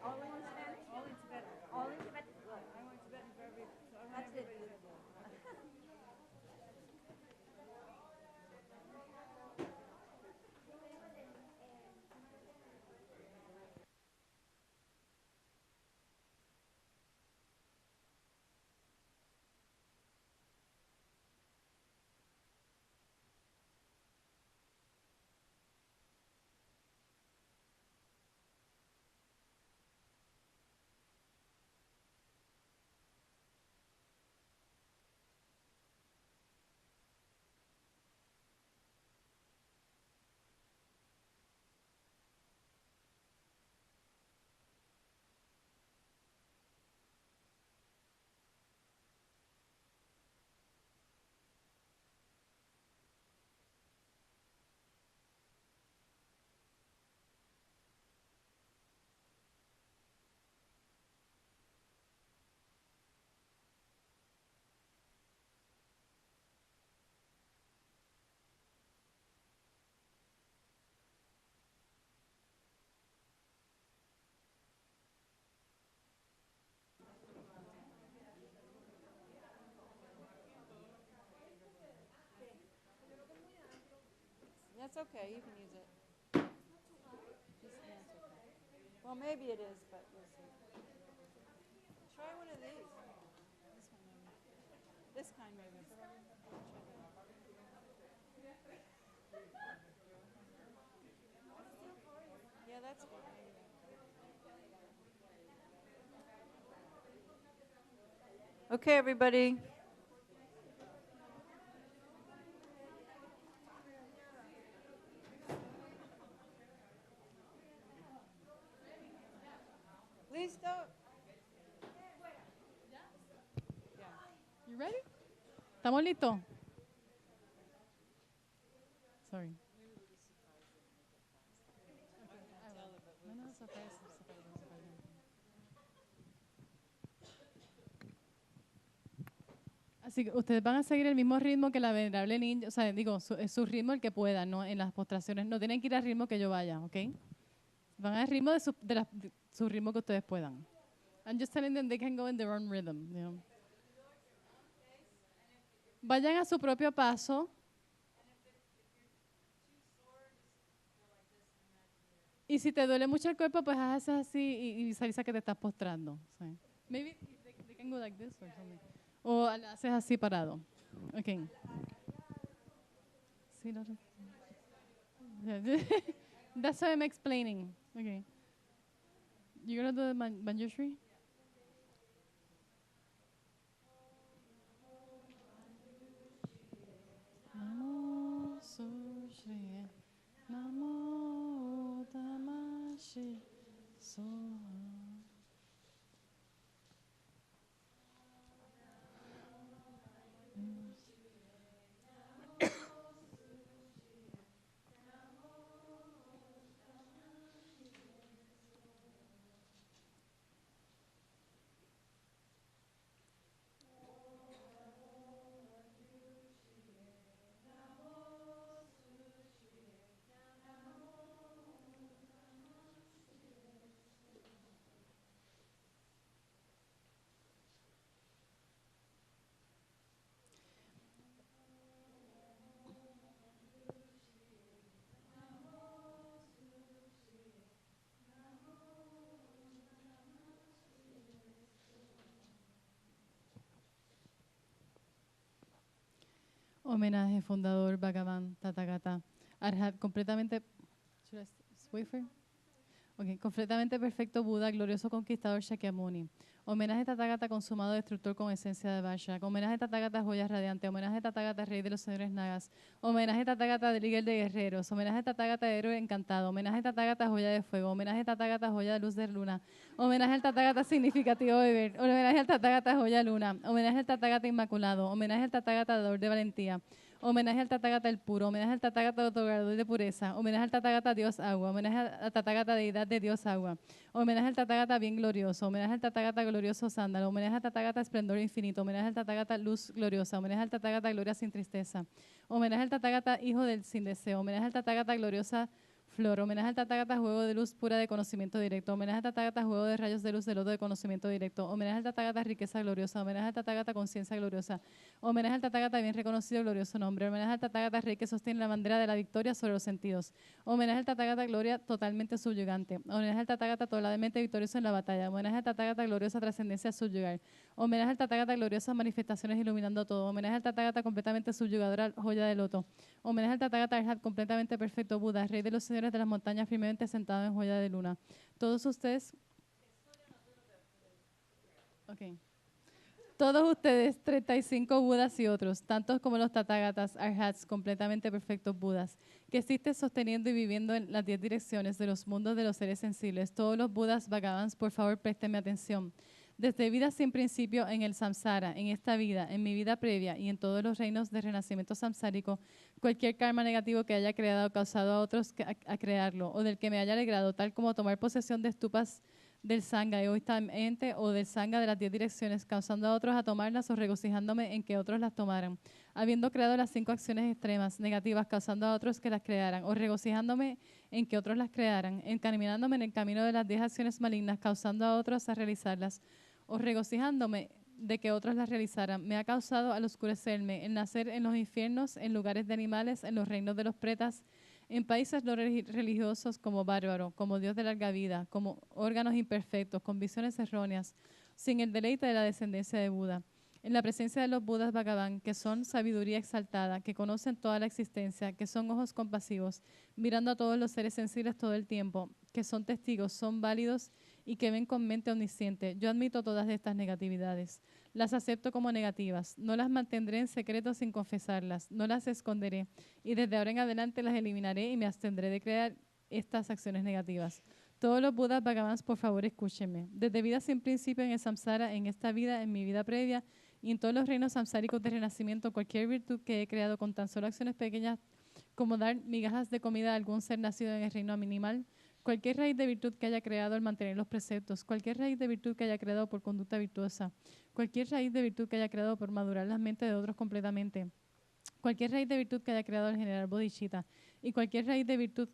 All in Spanish? All in Tibetan. All in Tibetan? Good. I want Tibetan for every, so I want That's it. everybody to do it. That's okay, you can use it. That's okay. Well, maybe it is, but we'll see. Try one of these. This one maybe. This kind maybe. Yeah, that's good. Maybe that. Okay, everybody. Listo? You ready? ¿Estamos listos? Sorry. No, surprise. Así que ustedes van a seguir el mismo ritmo que la venerable ninja, o sea, digo, es su ritmo el que puedan, ¿no? En las postraciones no tienen que ir al ritmo que yo vaya, ¿ok? Van al ritmo de su ritmo que ustedes puedan. I'm just telling them they can go in their own rhythm, you know. Vayan a su propio paso. Y si te duele mucho el cuerpo, pues haces así y visualiza que te estás postrando. Sí. Maybe they can go like this or something. O haces así parado. Okay. Sí, that's what I'm explaining. Okay. You're going to do the Manjushri? Namo Sushri Namo Tamashi Soha. Homenaje fundador Bhagavan Tathagata Arhat completamente. Should I wait for you? Ok, completamente perfecto Buda, glorioso conquistador Shakyamuni. Homenaje a Tathagata, consumado destructor con esencia de Vajra. Homenaje a Tathagata, joya radiante. Homenaje a Tathagata, rey de los señores Nagas. Homenaje a Tathagata, líder de guerreros. Homenaje a Tathagata, héroe encantado. Homenaje a Tathagata, joya de fuego. Homenaje a Tathagata, joya de luz de luna. Homenaje al Tathagata, significativo beber. Homenaje al Tathagata, joya luna. Homenaje al Tathagata, inmaculado. Homenaje al Tathagata, dador de valentía. Homenaje al Tathagata el puro, homenaje al Tathagata otorgador de pureza, homenaje al Tathagata Dios agua, homenaje al Tathagata deidad de Dios agua, homenaje al Tathagata bien glorioso, homenaje al Tathagata glorioso sándalo, homenaje al Tathagata esplendor infinito, homenaje al Tathagata luz gloriosa, homenaje al Tathagata gloria sin tristeza, homenaje al Tathagata hijo del sin deseo, homenaje al Tathagata gloriosa flor, homenaje al Tathagata juego de luz pura de conocimiento directo, homenaje al Tathagata juego de rayos de luz de lodo de conocimiento directo, homenaje al Tathagata riqueza gloriosa, homenaje al Tathagata conciencia gloriosa, homenaje al Tathagata bien reconocido glorioso nombre, homenaje al Tathagata rey que sostiene la bandera de la victoria sobre los sentidos, homenaje al Tathagata gloria totalmente subyugante, homenaje al Tathagata totalmente victorioso en la batalla, homenaje al Tathagata gloriosa trascendencia subyugar, homenaje al Tathagata gloriosas manifestaciones iluminando todo, homenaje al Tathagata completamente subyugadora joya de loto, homenaje al Tathagata Arhat completamente perfecto Buda, rey de los señores de las montañas firmemente sentado en joya de luna. Todos ustedes... Okay. Todos ustedes, 35 Budas y otros, tantos como los Tathagatas, Arhats, completamente perfectos Budas, que existen sosteniendo y viviendo en las 10 direcciones de los mundos de los seres sensibles. Todos los Budas, Bhagavans, por favor, préstenme atención. Desde vida sin principio en el samsara, en esta vida, en mi vida previa y en todos los reinos de renacimiento samsárico, cualquier karma negativo que haya creado o causado a otros a crearlo, o del que me haya alegrado, tal como tomar posesión de estupas del sangha egoístamente o del sangha de las 10 direcciones, causando a otros a tomarlas o regocijándome en que otros las tomaran, habiendo creado las 5 acciones extremas negativas, causando a otros que las crearan, o regocijándome en que otros las crearan, encaminándome en el camino de las 10 acciones malignas, causando a otros a realizarlas, o regocijándome de que otros las realizaran, me ha causado al oscurecerme, el nacer en los infiernos, en lugares de animales, en los reinos de los pretas, en países no religiosos como bárbaro, como Dios de larga vida, como órganos imperfectos, con visiones erróneas, sin el deleite de la descendencia de Buda. En la presencia de los Budas Bhagavan, que son sabiduría exaltada, que conocen toda la existencia, que son ojos compasivos, mirando a todos los seres sensibles todo el tiempo, que son testigos, son válidos y que ven con mente omnisciente. Yo admito todas estas negatividades. Las acepto como negativas. No las mantendré en secreto sin confesarlas. No las esconderé. Y desde ahora en adelante las eliminaré y me abstendré de crear estas acciones negativas. Todos los Budas Bhagavans, por favor, escúchenme. Desde vida sin principio en el samsara, en esta vida, en mi vida previa y en todos los reinos samsáricos de renacimiento, cualquier virtud que he creado con tan solo acciones pequeñas como dar migajas de comida a algún ser nacido en el reino minimal, cualquier raíz de virtud que haya creado al mantener los preceptos, cualquier raíz de virtud que haya creado por conducta virtuosa, cualquier raíz de virtud que haya creado por madurar las mentes de otros completamente, cualquier raíz de virtud que haya creado al generar bodhicitta y cualquier raíz de virtud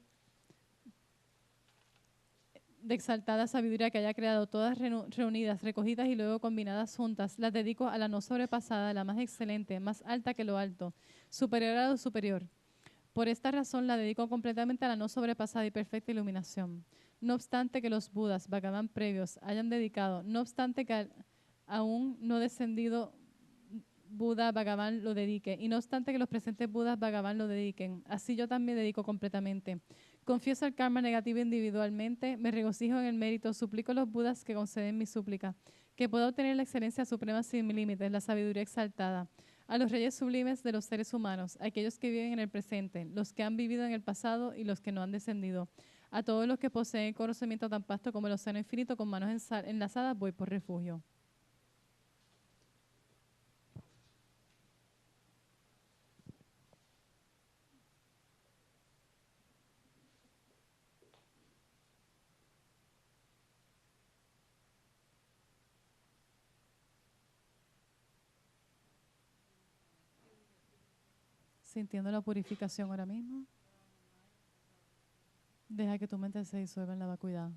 de exaltada sabiduría que haya creado, todas reunidas, recogidas y luego combinadas juntas, las dedico a la no sobrepasada, la más excelente, más alta que lo alto, superior a lo superior. Por esta razón la dedico completamente a la no sobrepasada y perfecta iluminación. No obstante que los Budas, Bhagavan previos, hayan dedicado, no obstante que aún no descendido Buda, Bhagavan lo dedique, y no obstante que los presentes Budas, Bhagavan lo dediquen, así yo también dedico completamente. Confieso el karma negativo individualmente, me regocijo en el mérito, suplico a los Budas que conceden mi súplica, que pueda obtener la excelencia suprema sin límites, la sabiduría exaltada. A los reyes sublimes de los seres humanos, a aquellos que viven en el presente, los que han vivido en el pasado y los que no han descendido. A todos los que poseen conocimiento tan vasto como el océano infinito, con manos enlazadas, voy por refugio. Sintiendo la purificación ahora mismo. Deja que tu mente se disuelva en la vacuidad.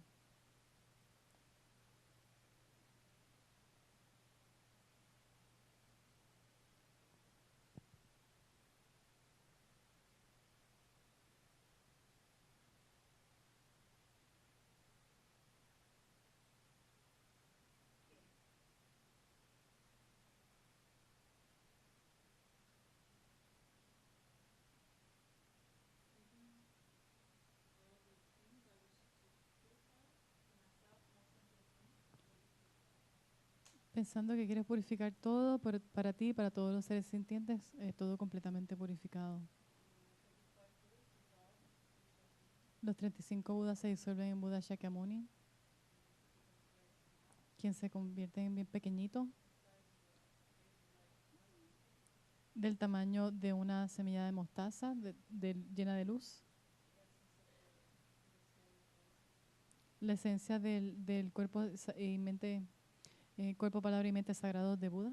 Pensando que quieres purificar todo para ti, para todos los seres sintientes, todo completamente purificado. Los 35 Budas se disuelven en Buda Shakyamuni, quien se convierte en bien pequeñito, del tamaño de una semilla de mostaza, llena de luz. La esencia del cuerpo y mente, cuerpo, palabra y mente sagrados de Buda.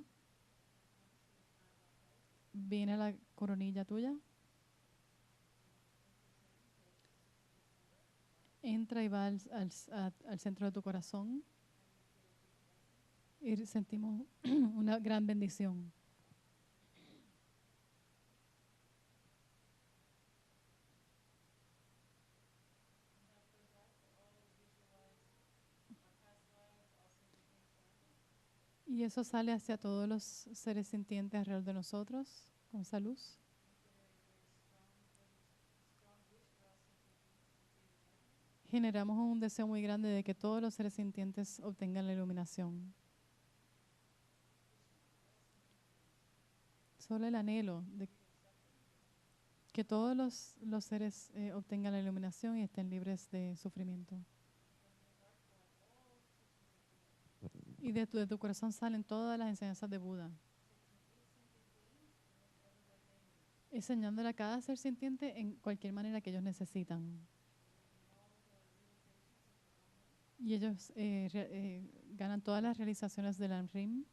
Viene a la coronilla tuya. Entra y va al centro de tu corazón. Y sentimos una gran bendición. Y eso sale hacia todos los seres sintientes alrededor de nosotros, con esa luz. Generamos un deseo muy grande de que todos los seres sintientes obtengan la iluminación. Solo el anhelo de que todos los seres obtengan la iluminación y estén libres de sufrimiento. Y de tu corazón salen todas las enseñanzas de Buda, enseñándole a cada ser sintiente en cualquier manera que ellos necesitan. Y ellos ganan todas las realizaciones del Amrim.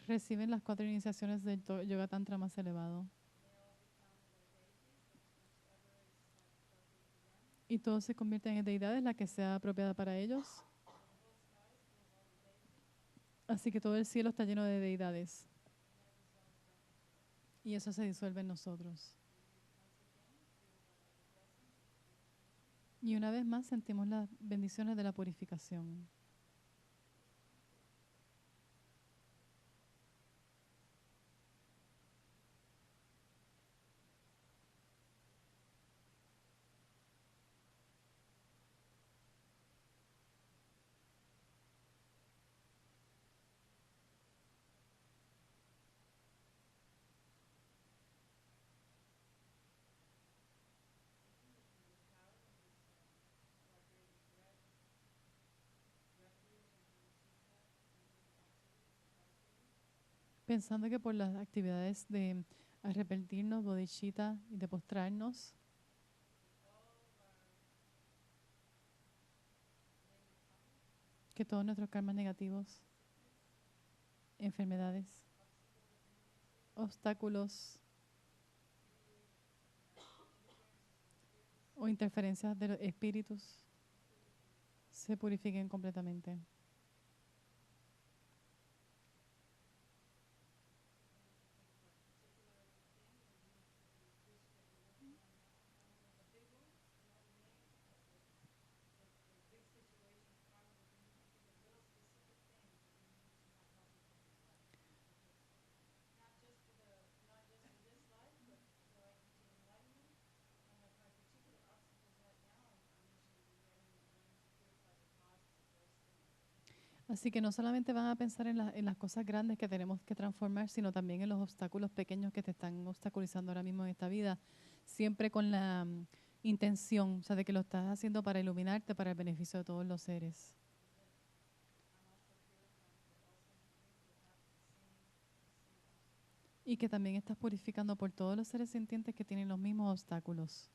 Reciben las 4 iniciaciones del Yoga Tantra más elevado. Y todos se convierten en deidades, la que sea apropiada para ellos. Así que todo el cielo está lleno de deidades. Y eso se disuelve en nosotros. Y una vez más sentimos las bendiciones de la purificación. Pensando que por las actividades de arrepentirnos, bodhicitta y de postrarnos, que todos nuestros karmas negativos, enfermedades, obstáculos o interferencias de los espíritus se purifiquen completamente. Así que no solamente van a pensar en las cosas grandes que tenemos que transformar, sino también en los obstáculos pequeños que te están obstaculizando ahora mismo en esta vida, siempre con la intención, o sea, de que lo estás haciendo para iluminarte, para el beneficio de todos los seres. Y que también estás purificando por todos los seres sintientes que tienen los mismos obstáculos.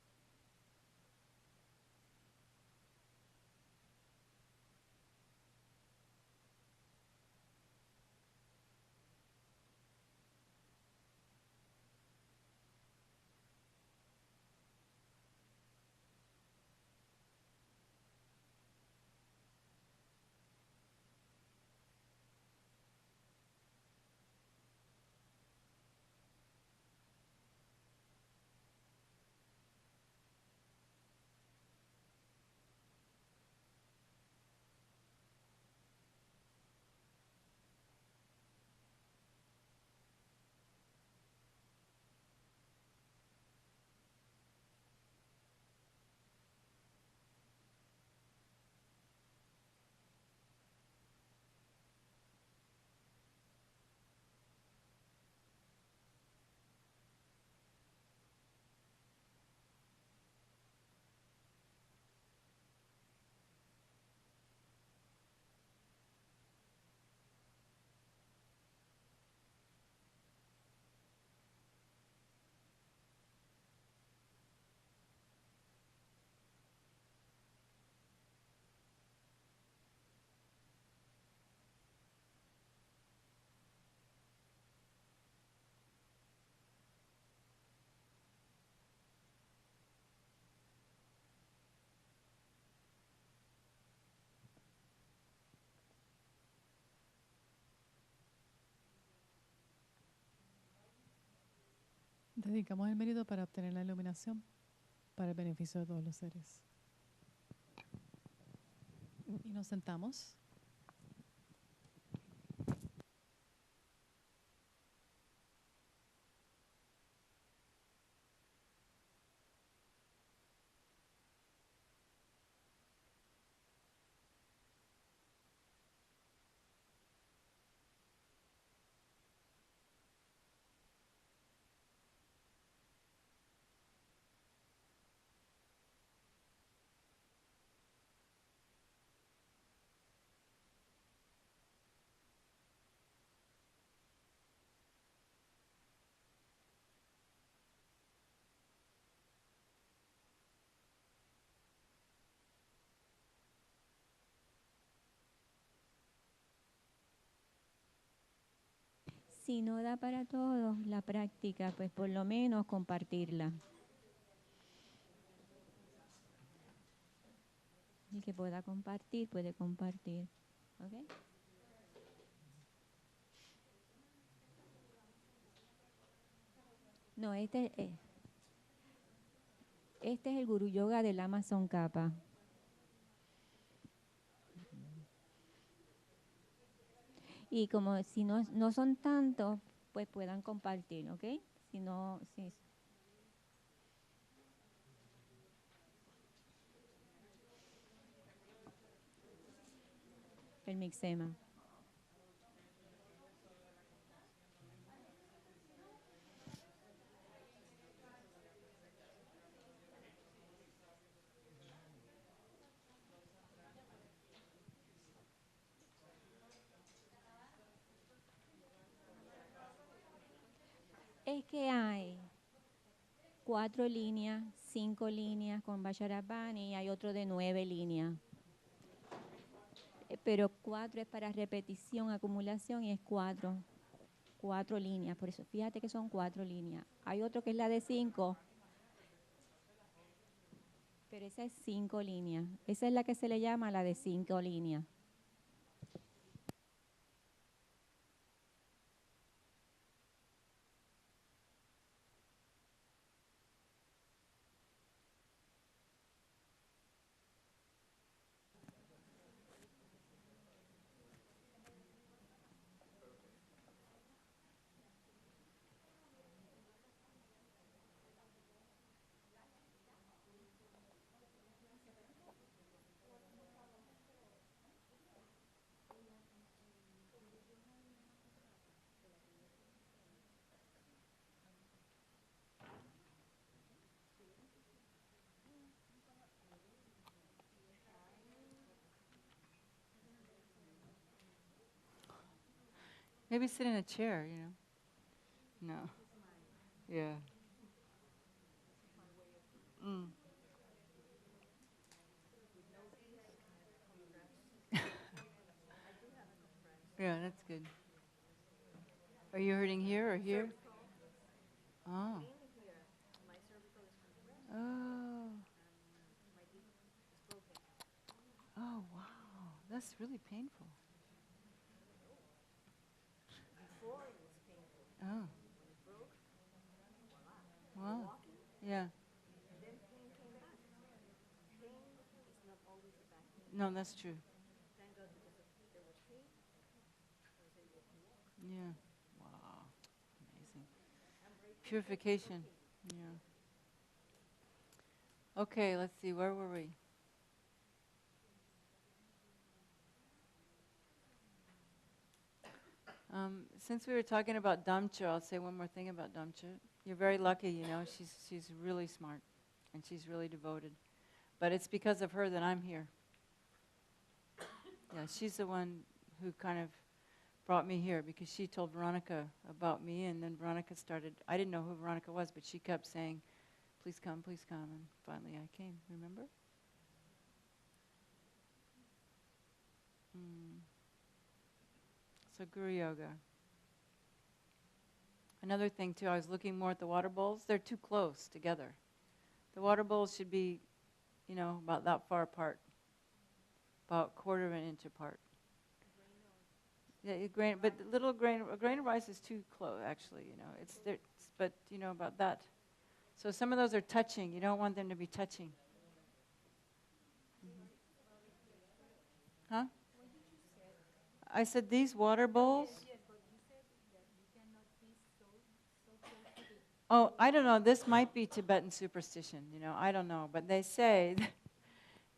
Dedicamos el mérito para obtener la iluminación para el beneficio de todos los seres. Y nos sentamos. Si no da para todos la práctica, pues por lo menos compartirla. El que pueda compartir, puede compartir. ¿Ok? No, este es el Guru Yoga del Amazon Kappa. Y como si no son tantos, pues puedan compartir, ¿ok? Si no, sí. El mixema. Es que hay 4 líneas, 5 líneas con Vajrayana y hay otro de 9 líneas. Pero 4 es para repetición, acumulación y es 4 líneas. Por eso, fíjate que son 4 líneas. Hay otro que es la de 5, pero esa es 5 líneas. Esa es la que se le llama la de 5 líneas. Maybe sit in a chair, No. Yeah. Mm. Yeah, that's good. Are you hurting here or here? Oh. Oh. Oh, wow. That's really painful. Oh. Wow. Yeah. No, that's true. Yeah. Wow. Amazing. Purification. Yeah. Okay, let's see. Where were we? Since we were talking about Damcha, I'll say one more thing about Damcha. You're very lucky, She's really smart, and she's really devoted. But it's because of her that I'm here. Yeah, she's the one who kind of brought me here, because she told Veronica about me, and then Veronica started. I didn't know who Veronica was, but she kept saying, please come, and finally I came. Remember? So Guru Yoga. Another thing too, I was looking more at the water bowls. They're too close together. The water bowls should be, about that far apart, about 1/4 of an inch apart. Yeah, but the little a grain of rice is too close, actually, you know. It's there, but you know about that. So some of those are touching. You don't want them to be touching. Huh? I said these water bowls. Oh, I don't know. This might be Tibetan superstition, you know. I don't know, but they say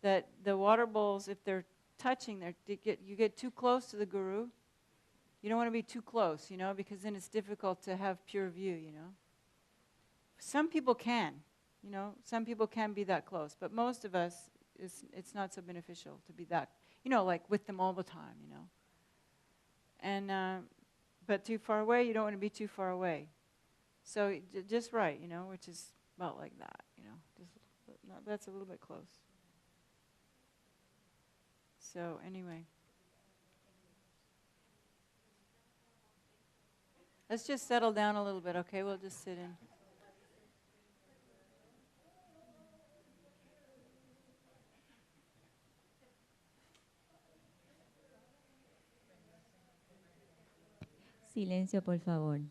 that the water bowls, if they're touching, you get too close to the guru. You don't want to be too close, you know, because then it's difficult to have pure view, you know. Some people can, you know. Some people can be that close, but most of us, it's not so beneficial to be that, you know, like with them all the time, you know. And but too far away, you don't want to be too far away. So just right, you know, which is about like that, you know. That's a little bit close. So anyway, let's just settle down a little bit, okay? We'll just sit in. Silencio, por favor.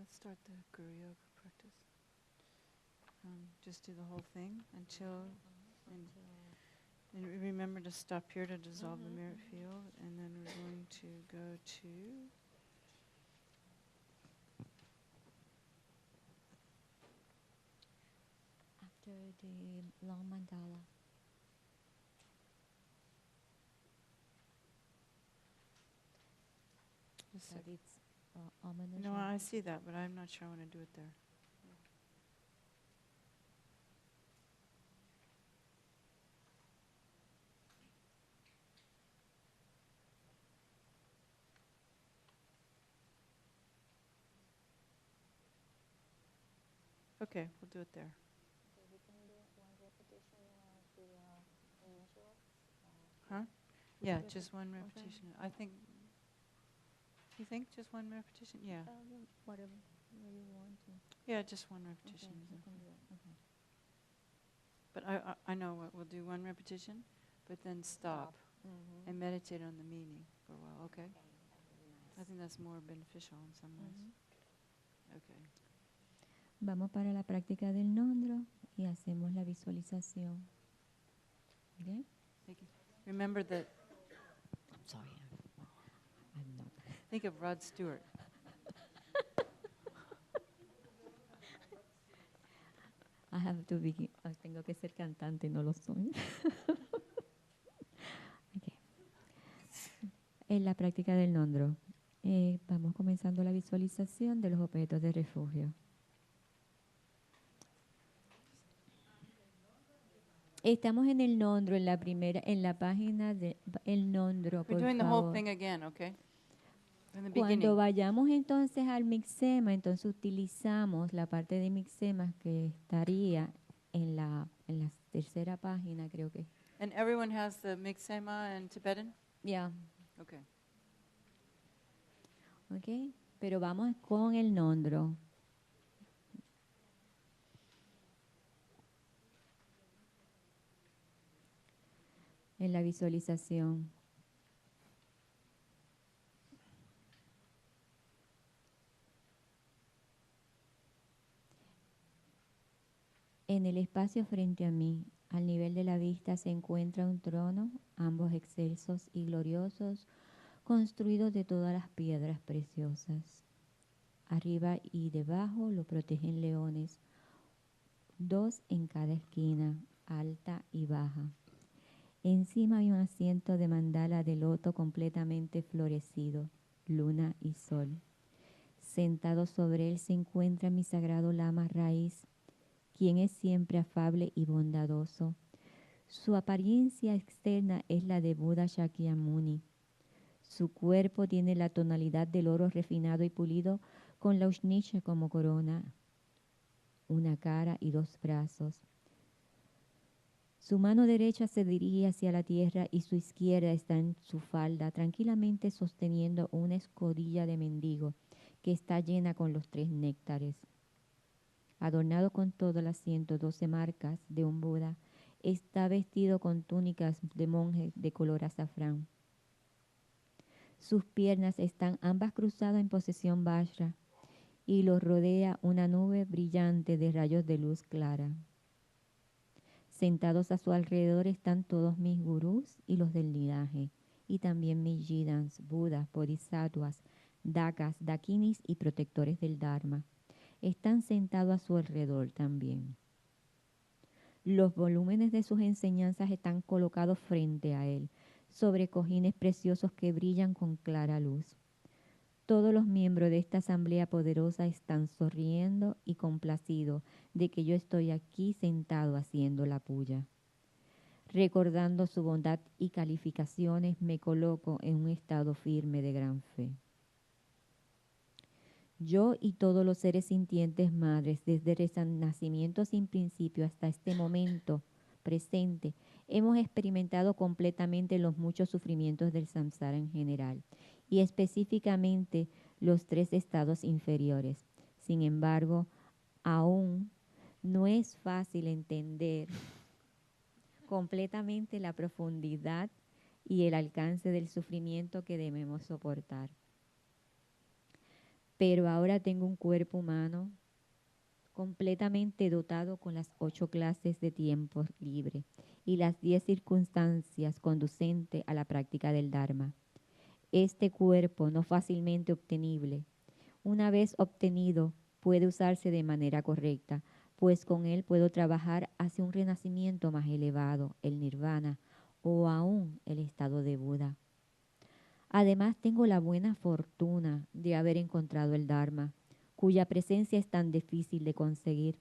let's start the Guru Yoga practice. Just do the whole thing until, and remember to stop here to dissolve the merit field, and then we're going to go to After the long mandala. just That it's ominous. no, I see that, but I'm not sure I want to do it there. Okay, we'll do it there. Huh? Yeah, just one repetition. I think. You think just one repetition? Yeah. Whatever you want to. Yeah, just one repetition. Okay. But I know what we'll do. One repetition, but then stop and meditate on the meaning for a while. Okay. I think that's more beneficial in some ways. Okay. Vamos para la práctica del nondro y hacemos la visualización. Okay? Thank you. Remember that. I'm sorry. I'm not. Think of Rod Stewart. I have to be. Tengo que ser cantante, no lo soy. Okay. En la práctica del nondro, vamos comenzando la visualización de los objetos de refugio. Estamos en el nondro, en la página de el nondro, por We're doing the favor. whole thing again, okay? From the Cuando beginning. vayamos entonces al mixema, entonces utilizamos la parte de mixema que estaría en la tercera página, creo que. And everyone has the Mixema in Tibetan? Ya, Okay. ¿ok? Pero vamos con el nondro. En la visualización. En el espacio frente a mí, al nivel de la vista, se encuentra un trono, ambos excelsos y gloriosos, construidos de todas las piedras preciosas. Arriba y debajo lo protegen leones, 2 en cada esquina, alta y baja. Encima hay un asiento de mandala de loto completamente florecido, luna y sol. Sentado sobre él se encuentra mi sagrado lama raíz, quien es siempre afable y bondadoso. Su apariencia externa es la de Buda Shakyamuni. Su cuerpo tiene la tonalidad del oro refinado y pulido, con la Ushnisha como corona, una cara y 2 brazos. Su mano derecha se dirige hacia la tierra y su izquierda está en su falda, tranquilamente sosteniendo una escodilla de mendigo que está llena con los 3 néctares. Adornado con todas las 112 marcas de un Buda, está vestido con túnicas de monje de color azafrán. Sus piernas están ambas cruzadas en posición Vajra y los rodea una nube brillante de rayos de luz clara. Sentados a su alrededor están todos mis gurús y los del linaje, y también mis yidans, budas, bodhisattvas, dakas, dakinis y protectores del Dharma. Están sentados a su alrededor también. Los volúmenes de sus enseñanzas están colocados frente a él, sobre cojines preciosos que brillan con clara luz. Todos los miembros de esta asamblea poderosa están sonriendo y complacidos de que yo estoy aquí sentado haciendo la puya. Recordando su bondad y calificaciones, me coloco en un estado firme de gran fe. Yo y todos los seres sintientes madres, desde el nacimiento sin principio hasta este momento presente, hemos experimentado completamente los muchos sufrimientos del samsara en general y específicamente los 3 estados inferiores. Sin embargo, aún no es fácil entender completamente la profundidad y el alcance del sufrimiento que debemos soportar. pero ahora tengo un cuerpo humano completamente dotado con las 8 clases de tiempo libre y las 10 circunstancias conducentes a la práctica del Dharma. Este cuerpo no fácilmente obtenible, una vez obtenido, puede usarse de manera correcta, pues con él puedo trabajar hacia un renacimiento más elevado, el nirvana, o aún el estado de Buda. Además, tengo la buena fortuna de haber encontrado el Dharma, cuya presencia es tan difícil de conseguir.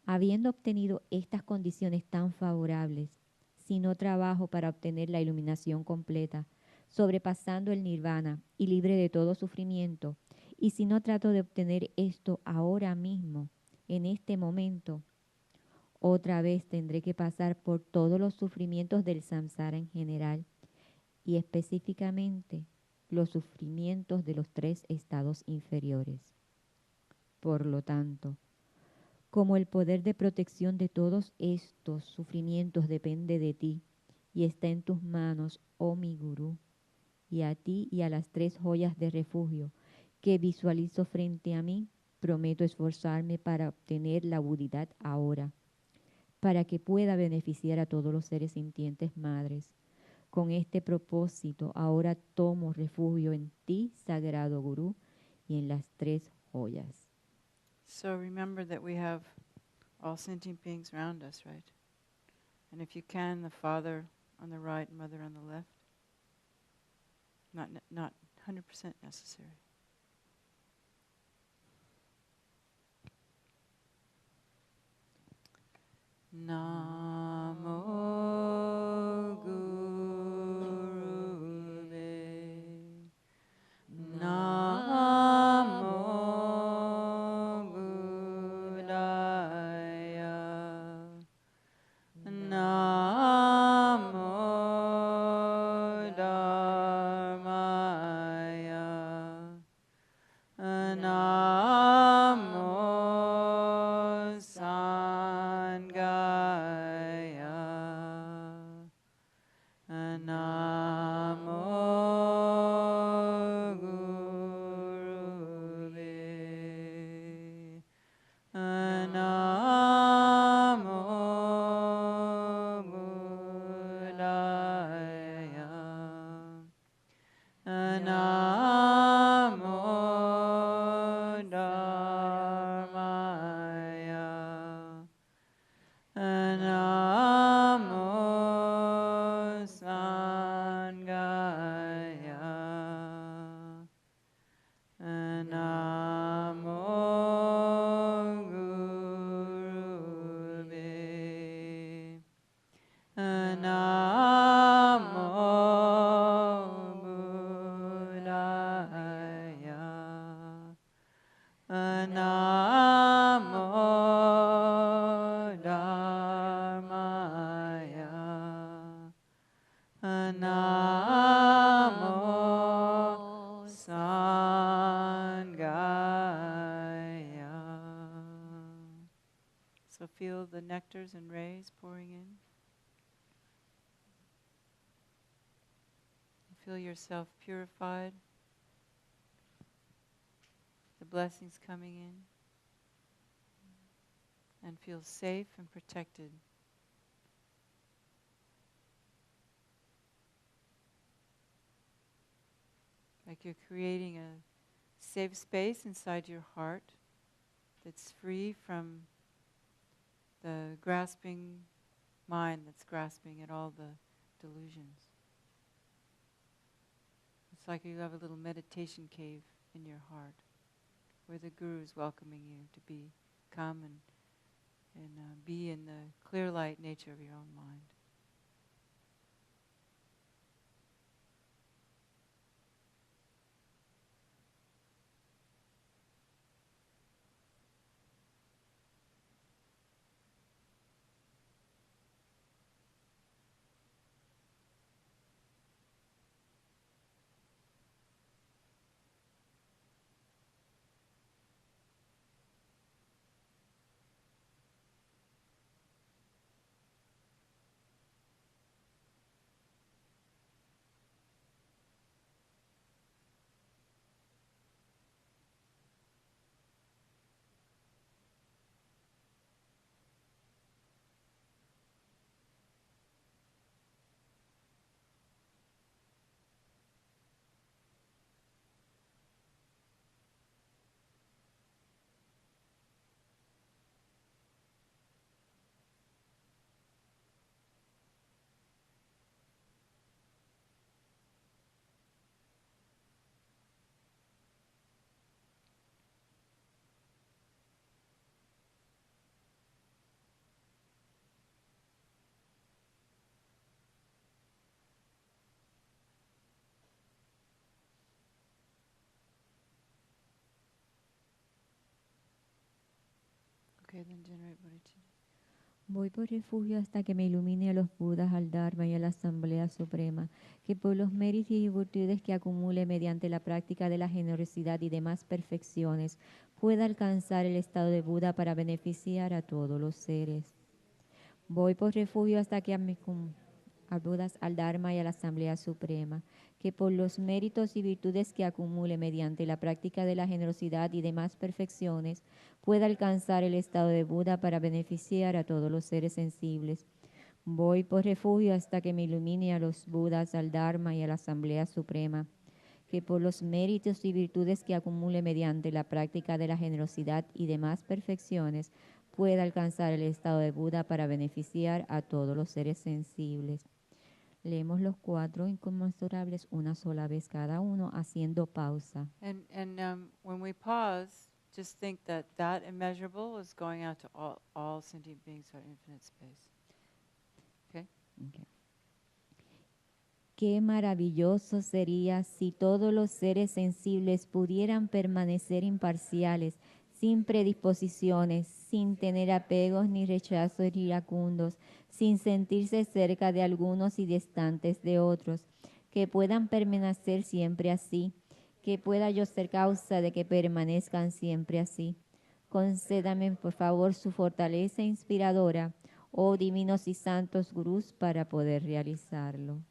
Habiendo obtenido estas condiciones tan favorables, si no trabajo para obtener la iluminación completa, sobrepasando el nirvana y libre de todo sufrimiento, y si no trato de obtener esto ahora mismo, en este momento, otra vez tendré que pasar por todos los sufrimientos del samsara en general y específicamente los sufrimientos de los 3 estados inferiores. Por lo tanto, como el poder de protección de todos estos sufrimientos depende de ti y está en tus manos, oh mi gurú, y a ti y a las 3 joyas de refugio que visualizo frente a mí, prometo esforzarme para obtener la budidad ahora, para que pueda beneficiar a todos los seres sintientes madres. Con este propósito, ahora tomo refugio en ti, sagrado gurú, y en las 3 joyas. So remember that we have all sentient beings around us, right? And if you can, the father on the right, mother on the left. Not 100% necessary. Namo Gurave. Namo Buddhaya. Namo Dharmaya. Namo Sanghaya. Namo Gurave. Namo Buddhaya. Namo Dharmaya. Namo Sanghaya. Namo Gurave. Namo Buddhaya. Namo Dharmaya. Namo Sanghaya. So feel the nectars and rays pouring in. Feel yourself purified. The blessings coming in. And feel safe and protected. Like you're creating a safe space inside your heart that's free from the grasping mind that's grasping at all the delusions. It's like you have a little meditation cave in your heart where the Guru is welcoming you to come and be in the clear light nature of your own mind. Okay, then generate bodhicitta. Voy por refugio hasta que me ilumine a los Budas, al Dharma y a la Asamblea Suprema, que por los méritos y virtudes que acumule mediante la práctica de la generosidad y demás perfecciones, pueda alcanzar el estado de Buda para beneficiar a todos los seres. Voy por refugio hasta que a Budas, al Dharma y a la Asamblea Suprema, que por los méritos y virtudes que acumule mediante la práctica de la generosidad y demás perfecciones, pueda alcanzar el estado de Buda para beneficiar a todos los seres sensibles. Voy por refugio hasta que me ilumine a los Budas, al Dharma y a la Asamblea Suprema, que por los méritos y virtudes que acumule mediante la práctica de la generosidad y demás perfecciones, pueda alcanzar el estado de Buda para beneficiar a todos los seres sensibles. Leemos los 4 inconmensurables una sola vez cada uno, haciendo pausa. And when we pause, just think that that immeasurable is going out to all sentient beings throughout infinite space. Okay? Okay. Qué maravilloso sería si todos los seres sensibles pudieran permanecer imparciales, sin predisposiciones, sin tener apegos ni rechazos iracundos, sin sentirse cerca de algunos y distantes de otros, que puedan permanecer siempre así, que pueda yo ser causa de que permanezcan siempre así. Concédame, por favor, su fortaleza inspiradora, oh divinos y santos gurús, para poder realizarlo.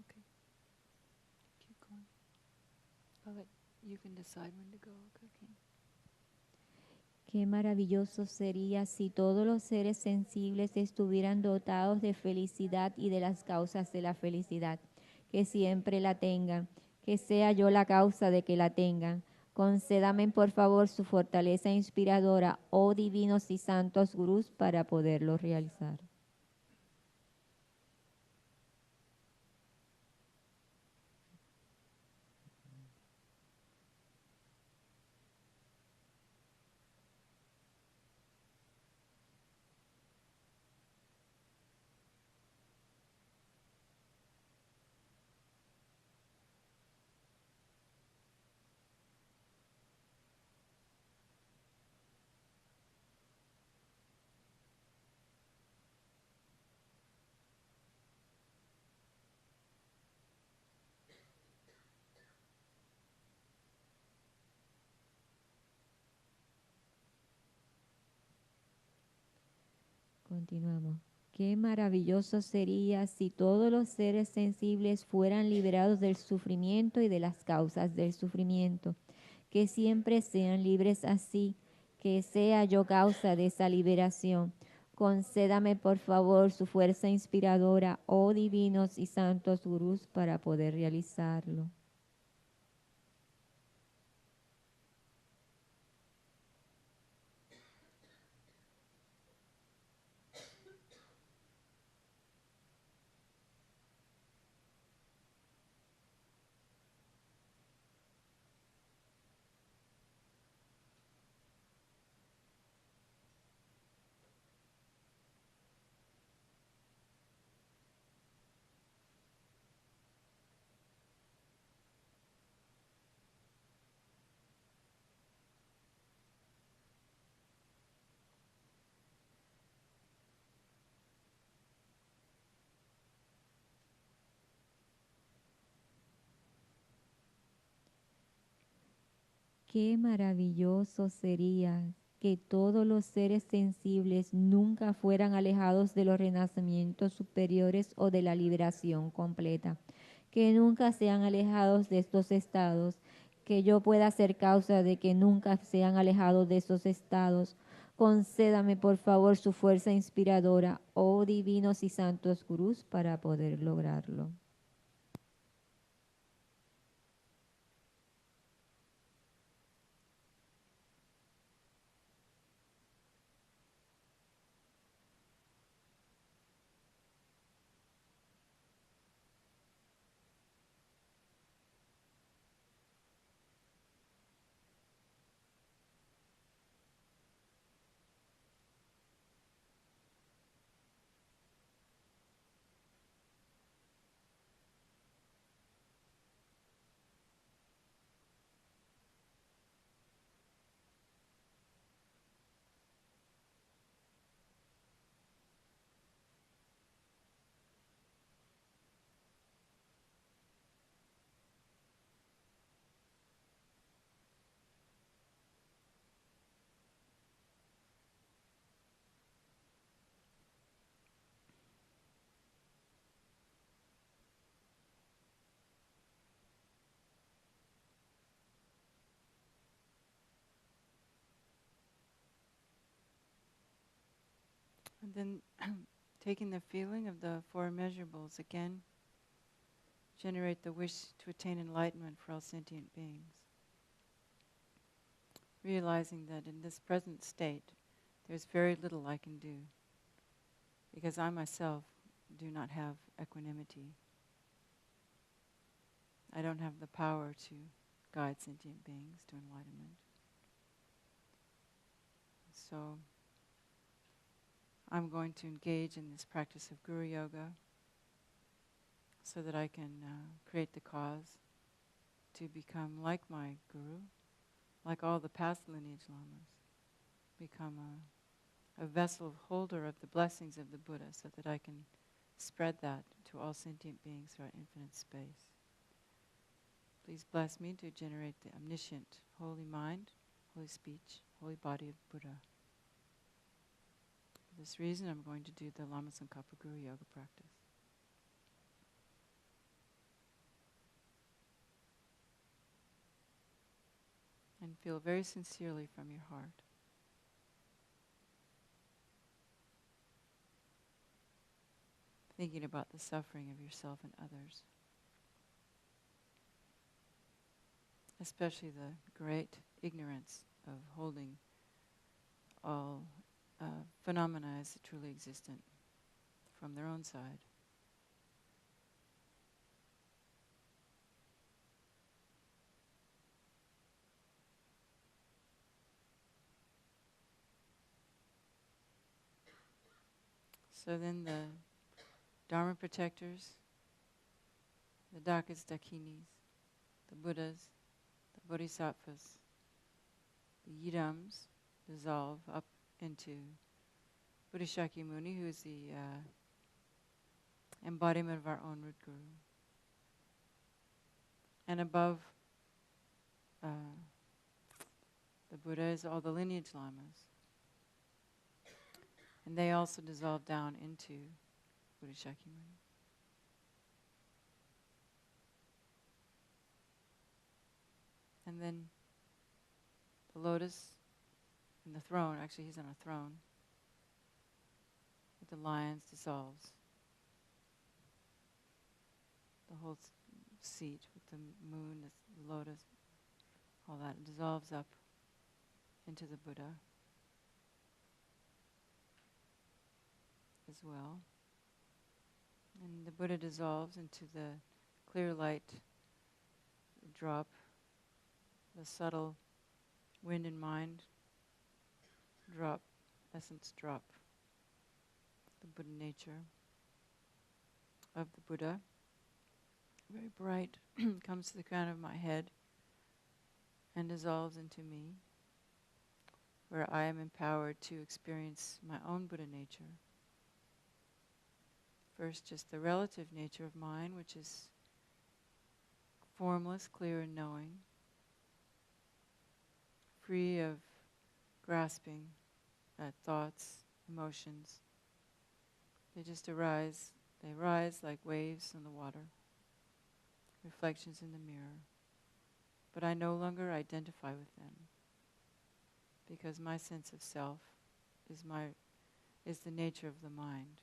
Okay. Keep going. I'll let you can decide when to go. Okay. Qué maravilloso sería si todos los seres sensibles estuvieran dotados de felicidad y de las causas de la felicidad, que siempre la tengan, que sea yo la causa de que la tengan. Concédame por favor su fortaleza inspiradora, oh divinos y santos gurús, para poderlo realizar. Continuamos. Qué maravilloso sería si todos los seres sensibles fueran liberados del sufrimiento y de las causas del sufrimiento, que siempre sean libres así, que sea yo causa de esa liberación. Concédame por favor su fuerza inspiradora, oh divinos y santos gurús, para poder realizarlo. Qué maravilloso sería que todos los seres sensibles nunca fueran alejados de los renacimientos superiores o de la liberación completa, que nunca sean alejados de estos estados, que yo pueda ser causa de que nunca sean alejados de esos estados. Concédame por favor su fuerza inspiradora, oh divinos y santos gurús, para poder lograrlo. And then taking the feeling of the four immeasurables again, generate the wish to attain enlightenment for all sentient beings. Realizing that in this present state, there's very little I can do, because I myself do not have equanimity. I don't have the power to guide sentient beings to enlightenment. So I'm going to engage in this practice of Guru Yoga so that I can create the cause to become like my Guru, like all the past lineage lamas, become a vessel holder of the blessings of the Buddha so that I can spread that to all sentient beings throughout infinite space. Please bless me to generate the omniscient, holy mind, holy speech, holy body of Buddha. For this reason, I'm going to do the Lama Tsongkhapa Guru Yoga practice. And feel very sincerely from your heart. Thinking about the suffering of yourself and others. Especially the great ignorance of holding all phenomena as truly existent from their own side. So then the Dharma protectors, the Dakas, Dakinis, the Buddhas, the Bodhisattvas, the Yidams dissolve up into Buddha Shakyamuni, who is the embodiment of our own root Guru. And above the Buddha is all the lineage lamas. And they also dissolve down into Buddha Shakyamuni. And then the lotus and the throne, actually he's on a throne, with the lions dissolves. The whole seat with the moon, the lotus, all that dissolves up into the Buddha as well. And the Buddha dissolves into the clear light drop, the subtle wind and mind drop, essence drop, the Buddha nature of the Buddha. Very bright, comes to the crown of my head and dissolves into me, where I am empowered to experience my own Buddha nature. First, just the relative nature of mind, which is formless, clear, and knowing, free of grasping at thoughts, emotions. They just arise. They rise like waves in the water, reflections in the mirror. But I no longer identify with them because my sense of self is the nature of the mind.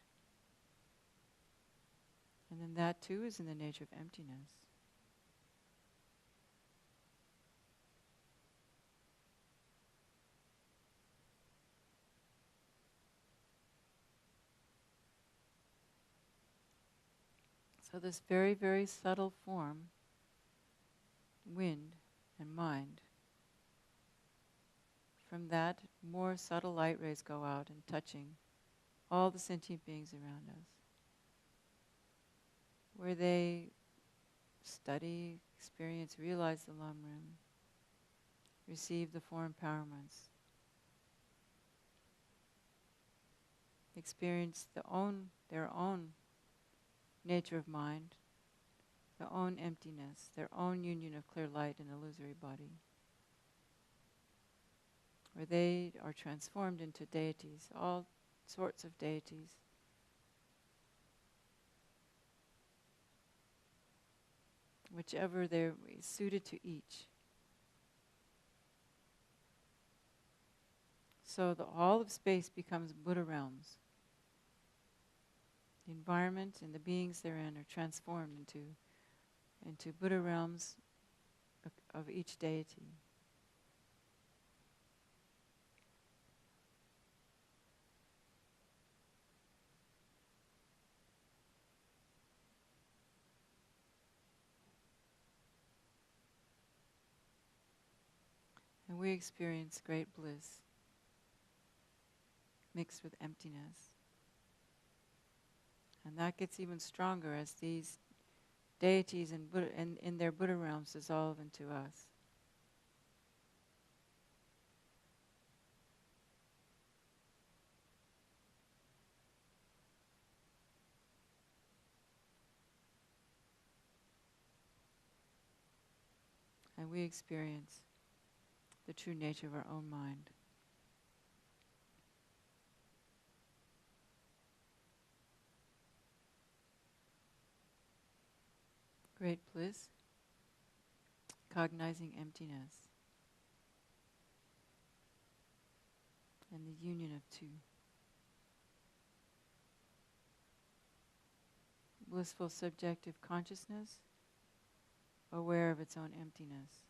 And then that too is in the nature of emptiness. So this very, very subtle form, wind and mind, from that more subtle light rays go out and touching all the sentient beings around us, where they study, experience, realize the Lamrim, receive the four empowerments, experience their own nature of mind, their own emptiness, their own union of clear light and illusory body, where they are transformed into deities, all sorts of deities. Whichever they're suited to each. So all of space becomes Buddha realms. The environment and the beings therein are transformed into Buddha realms of each deity. And we experience great bliss mixed with emptiness. And that gets even stronger as these deities in their Buddha realms dissolve into us. And we experience the true nature of our own mind. Great bliss, cognizing emptiness, and the union of two. Blissful subjective consciousness, aware of its own emptiness.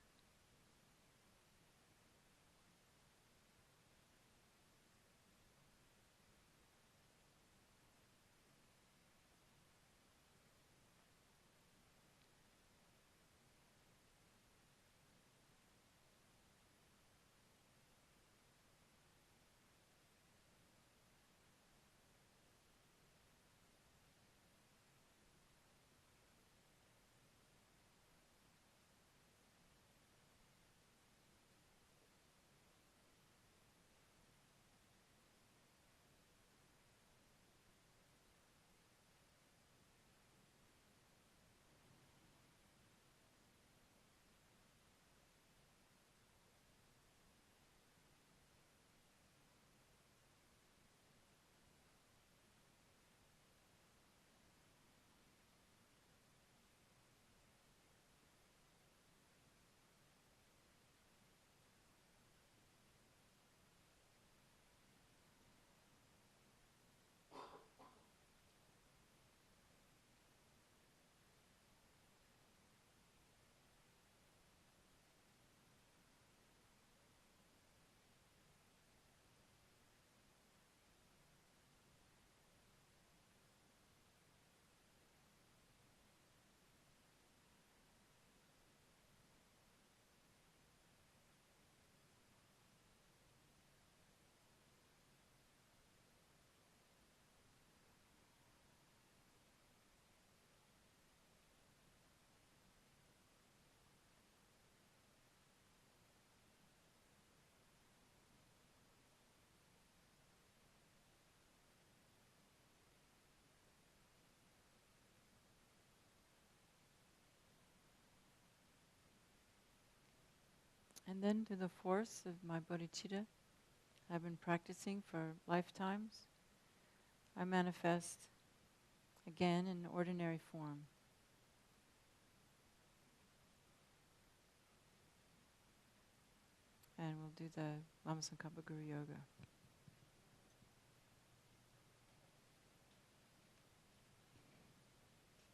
And then through the force of my bodhicitta, I've been practicing for lifetimes, I manifest again in ordinary form. And we'll do the Lama Tsongkhapa Guru Yoga.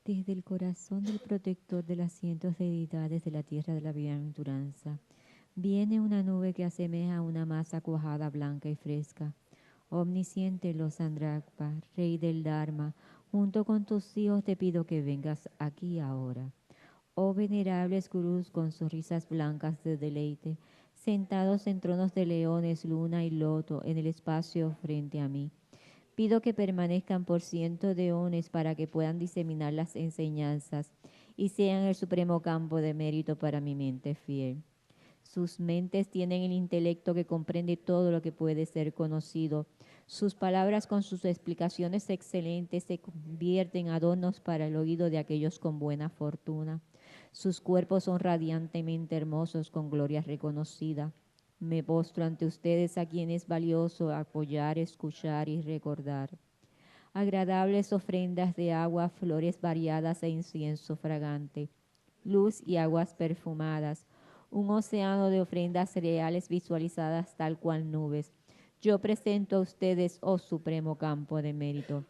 Desde el corazón del protector de las cientos de deidades de la tierra de la bienaventuranza, viene una nube que asemeja a una masa cuajada blanca y fresca. Omnisciente Losandrakpa, Rey del Dharma, junto con tus hijos te pido que vengas aquí ahora. Oh venerables gurús con sonrisas blancas de deleite, sentados en tronos de leones, luna y loto en el espacio frente a mí. Pido que permanezcan por cientos de eones para que puedan diseminar las enseñanzas y sean el supremo campo de mérito para mi mente fiel. Sus mentes tienen el intelecto que comprende todo lo que puede ser conocido. Sus palabras con sus explicaciones excelentes se convierten en adornos para el oído de aquellos con buena fortuna. Sus cuerpos son radiantemente hermosos con gloria reconocida. Me postro ante ustedes a quien es valioso apoyar, escuchar y recordar. Agradables ofrendas de agua, flores variadas e incienso fragante, luz y aguas perfumadas, un océano de ofrendas reales visualizadas tal cual nubes. Yo presento a ustedes, oh supremo campo de mérito,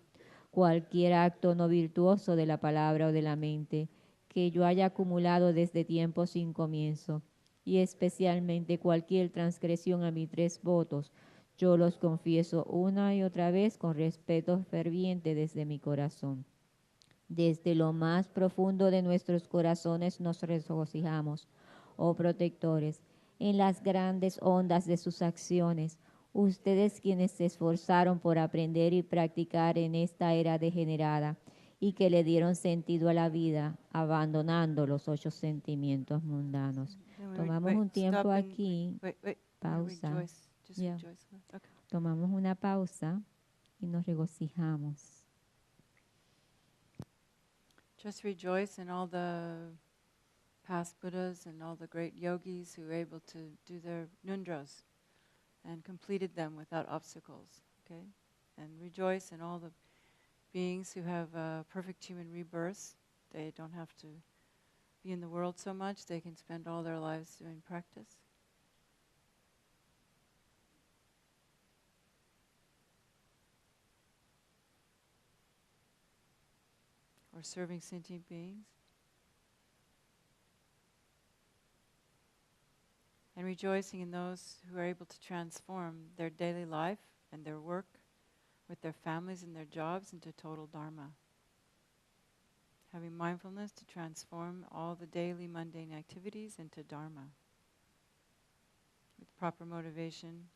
cualquier acto no virtuoso de la palabra o de la mente que yo haya acumulado desde tiempo sin comienzo, y especialmente cualquier transgresión a mis 3 votos, yo los confieso una y otra vez con respeto ferviente desde mi corazón. Desde lo más profundo de nuestros corazones nos regocijamos, oh protectores, en las grandes ondas de sus acciones, ustedes quienes se esforzaron por aprender y practicar en esta era degenerada y que le dieron sentido a la vida, abandonando los 8 sentimientos mundanos. Tomamos un tiempo aquí, pausa. Yeah. Okay. Tomamos una pausa y nos regocijamos. Just rejoice in all the past Buddhas and all the great yogis who were able to do their nundras and completed them without obstacles, okay? And rejoice in all the beings who have perfect human rebirths. They don't have to be in the world so much. They can spend all their lives doing practice. Or serving sentient beings. And rejoicing in those who are able to transform their daily life and their work with their families and their jobs into total dharma. Having mindfulness to transform all the daily mundane activities into dharma. With proper motivation,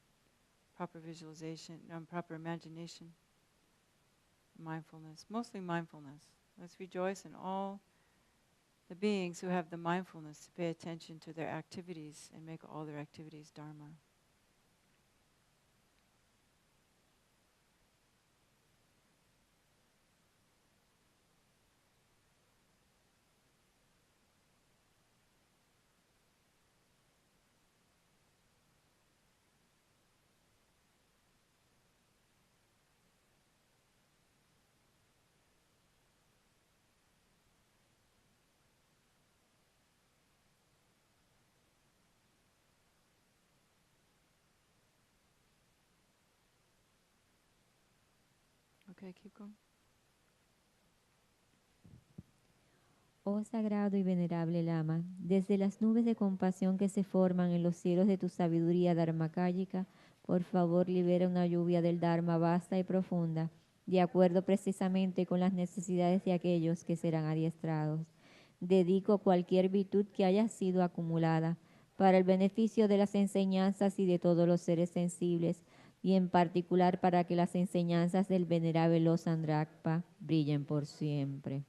proper visualization, proper imagination, mindfulness, mostly mindfulness. Let's rejoice in all the beings who have the mindfulness to pay attention to their activities and make all their activities dharma. Okay, keep going. Oh sagrado y venerable Lama, desde las nubes de compasión que se forman en los cielos de tu sabiduría dharmakāyika, por favor libera una lluvia del Dharma vasta y profunda, de acuerdo precisamente con las necesidades de aquellos que serán adiestrados. Dedico cualquier virtud que haya sido acumulada para el beneficio de las enseñanzas y de todos los seres sensibles, y en particular para que las enseñanzas del venerable Losandrakpa brillen por siempre.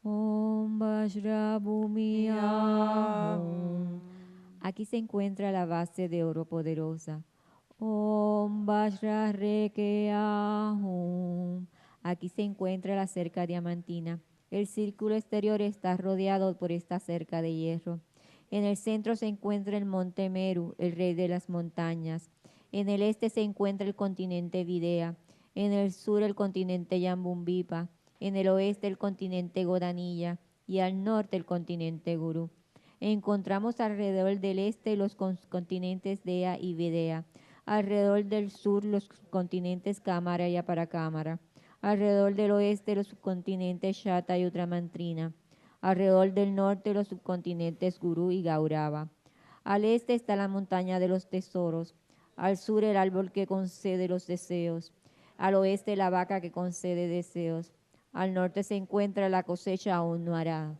Om Vajra Bhumi Ahum. Aquí se encuentra la base de oro poderosa. Om Vajra Reke Ahum. Aquí se encuentra la cerca diamantina. El círculo exterior está rodeado por esta cerca de hierro. En el centro se encuentra el monte Meru, el rey de las montañas. En el este se encuentra el continente Videa. En el sur el continente Yambumbipa. En el oeste el continente Godanilla. Y al norte el continente Gurú. Encontramos alrededor del este los continentes Dea y Videa. Alrededor del sur los continentes Cámara y Aparacámara. Alrededor del oeste los subcontinentes Shata y Ultramantrina. Alrededor del norte los subcontinentes Gurú y Gaurava. Al este está la montaña de los tesoros. Al sur el árbol que concede los deseos. Al oeste la vaca que concede deseos. Al norte se encuentra la cosecha aún no hará.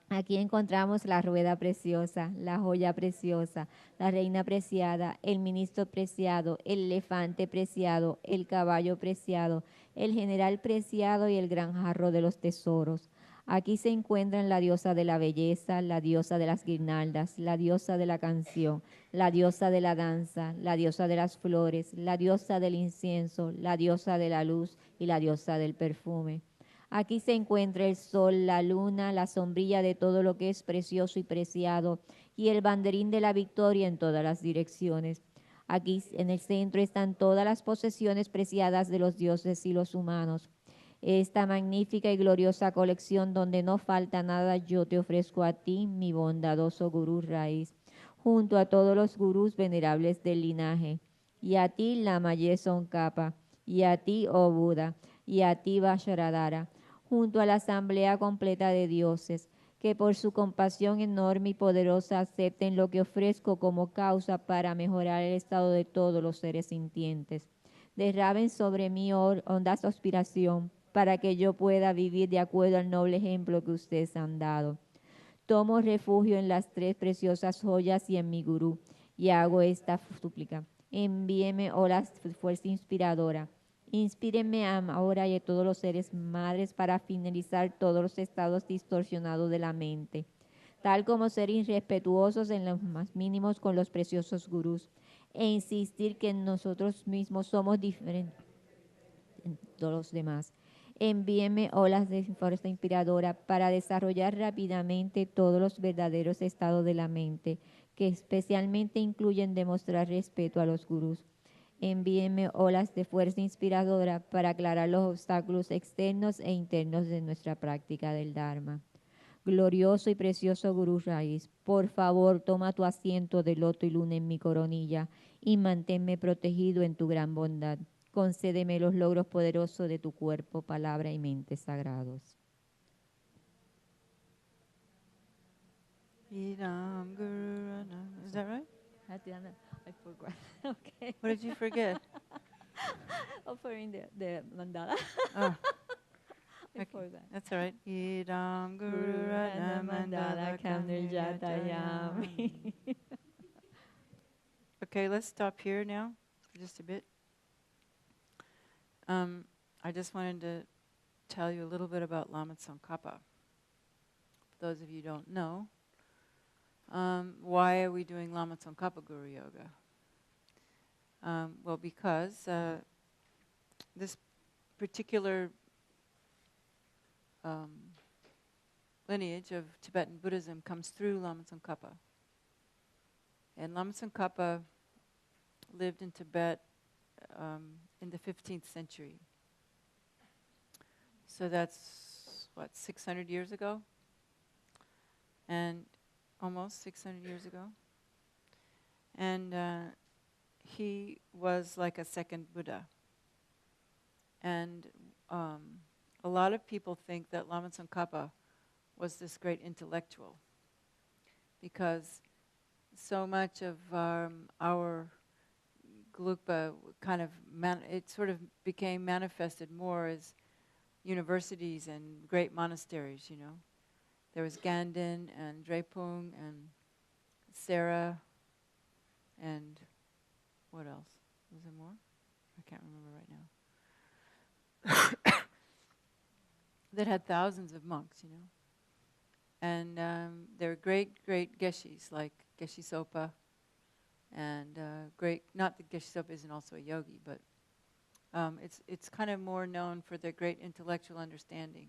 Aquí encontramos la rueda preciosa, la joya preciosa, la reina preciada, el ministro preciado, el elefante preciado, el caballo preciado, el general preciado y el gran jarro de los tesoros. Aquí se encuentran la diosa de la belleza, la diosa de las guirnaldas, la diosa de la canción, la diosa de la danza, la diosa de las flores, la diosa del incienso, la diosa de la luz y la diosa del perfume. Aquí se encuentra el sol, la luna, la sombrilla de todo lo que es precioso y preciado, y el banderín de la victoria en todas las direcciones. Aquí en el centro están todas las posesiones preciadas de los dioses y los humanos. Esta magnífica y gloriosa colección donde no falta nada, yo te ofrezco a ti, mi bondadoso gurú raíz, junto a todos los gurús venerables del linaje, y a ti, Lama Yeson Kappa, y a ti, oh Buda, y a ti, Vajradhara, junto a la asamblea completa de dioses, que por su compasión enorme y poderosa acepten lo que ofrezco como causa para mejorar el estado de todos los seres sintientes. Derramen sobre mí honda aspiración para que yo pueda vivir de acuerdo al noble ejemplo que ustedes han dado. Tomo refugio en las tres preciosas joyas y en mi gurú, y hago esta súplica. Envíeme olas de fuerza inspiradora. Inspírenme ahora y a todos los seres madres para finalizar todos los estados distorsionados de la mente, tal como ser irrespetuosos en los más mínimos con los preciosos gurús e insistir que nosotros mismos somos diferentes de todos los demás. Envíenme olas de fuerza inspiradora para desarrollar rápidamente todos los verdaderos estados de la mente, que especialmente incluyen demostrar respeto a los gurús. Envíenme olas de fuerza inspiradora para aclarar los obstáculos externos e internos de nuestra práctica del Dharma. Glorioso y precioso Gurú Raíz, por favor toma tu asiento de loto y luna en mi coronilla y manténme protegido en tu gran bondad. Concédeme los logros poderosos de tu cuerpo, palabra y mente sagrados. Idam Guru Ranam. Is that right? I forgot. Okay. What did you forget? Offering the mandala. Oh, I okay. forgot. That's all right. Idam Guru Ranam Mandala Kamniljatayami. Okay, let's stop here now for just a bit. I just wanted to tell you a little bit about Lama Tsongkhapa. For those of you who don't know, why are we doing Lama Tsongkhapa Guru Yoga? Well, because this particular lineage of Tibetan Buddhism comes through Lama Tsongkhapa. And Lama Tsongkhapa lived in Tibet in the 15th century. So that's, 600 years ago? And almost 600 years ago. And he was like a second Buddha. And a lot of people think that Lama Tsongkhapa was this great intellectual, because so much of our Gelugpa kind of, it sort of became manifested more as universities and great monasteries, you know. There was Ganden and Drepung and Sera and what else? Was there more? I can't remember right now. That had thousands of monks, you know. And there were great, great Geshis like Geshe Sopa, and not that Geshe Sopa isn't also a yogi, but it's kind of more known for their great intellectual understanding.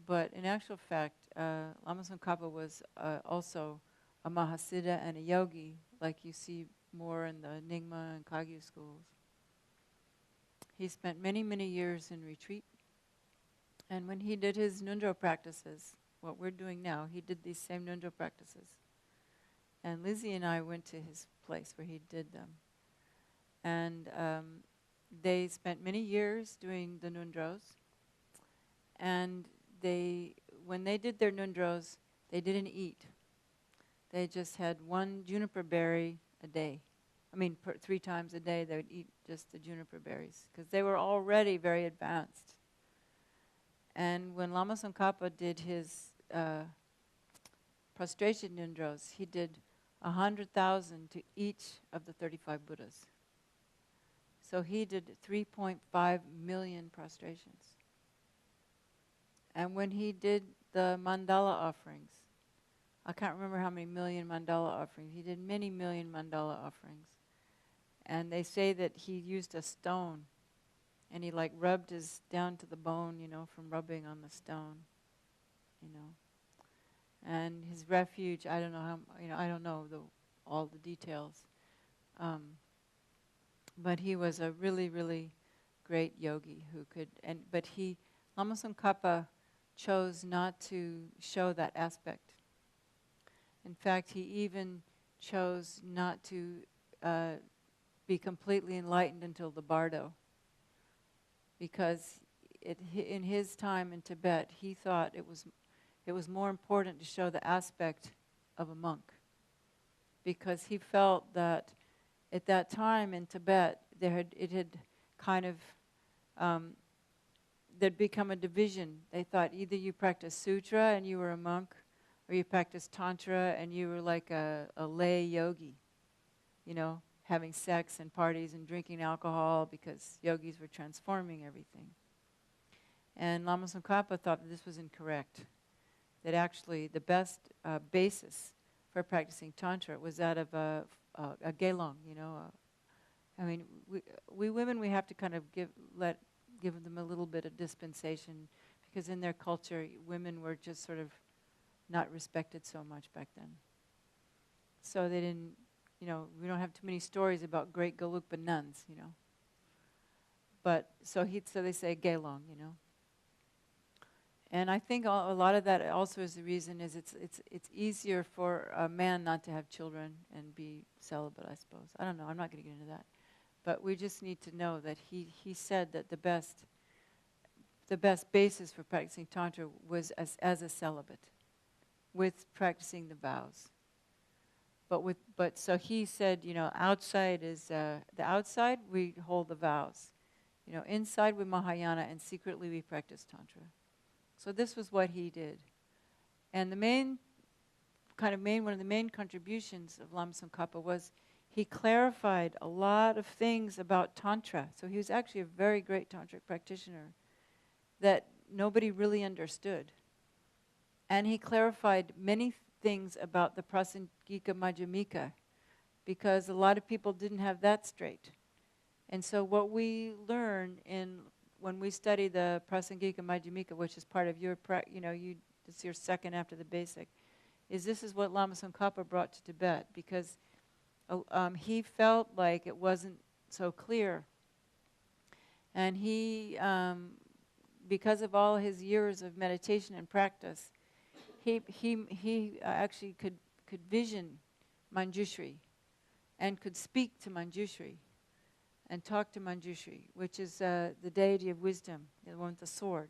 But in actual fact, Lama Tsongkhapa was also a Mahasiddha and a yogi, like you see more in the Nyingma and Kagyu schools. He spent many, many years in retreat. And when he did his Nundro practices, what we're doing now, he did these same Nundro practices. And Lizzie and I went to his place where he did them. And they spent many years doing the Nundros. And when they did their Nundros, they didn't eat. They just had one juniper berry a day. 3 times a day they would eat just the juniper berries, because they were already very advanced. And when Lama Tsongkhapa did his prostration Nundros, he did 100,000 to each of the 35 Buddhas. So he did 3.5 million prostrations. And when he did the mandala offerings, I can't remember how many million mandala offerings, he did many million mandala offerings. And they say that he used a stone, and he like rubbed his down to the bone, from rubbing on the stone, And his refuge, I don't know how, I don't know all the details. But he was a really, really great yogi who could, but Lama Tsongkhapa chose not to show that aspect. In fact, he even chose not to be completely enlightened until the Bardo, because in his time in Tibet, he thought it was more important to show the aspect of a monk, because he felt that at that time in Tibet, there'd become a division. They thought either you practiced sutra and you were a monk, or you practiced tantra and you were like a lay yogi, having sex and parties and drinking alcohol, because yogis were transforming everything. And Lama Tsongkhapa thought that this was incorrect, that actually the best basis for practicing tantra was that of a gelong, we women, we have to kind of give them a little bit of dispensation, because in their culture, women were just sort of not respected so much back then. So they didn't, we don't have too many stories about great Gelugpa nuns, But so they say gelong, And I think a lot of that also is the reason is it's easier for a man not to have children and be celibate, I suppose. I don't know. I'm not going to get into that. But we just need to know that he said that the best basis for practicing Tantra was as a celibate, with practicing the vows. But so he said, outside is, the outside we hold the vows. Inside we Mahayana, and secretly we practice Tantra. So this was what he did. And one of the main contributions of Lama Tsongkhapa was he clarified a lot of things about Tantra. So he was actually a very great Tantric practitioner that nobody really understood. And he clarified many things about the Prasangika Madhyamika, because a lot of people didn't have that straight. And so what we learn when we study the Prasangika Madhyamika, which is part of your, it's your second after the basic, this is what Lama Tsongkhapa brought to Tibet, because he felt like it wasn't so clear. And he, because of all his years of meditation and practice, he actually could vision Manjushri and could speak to Manjushri and talk to Manjushri, which is the deity of wisdom, the one with the sword,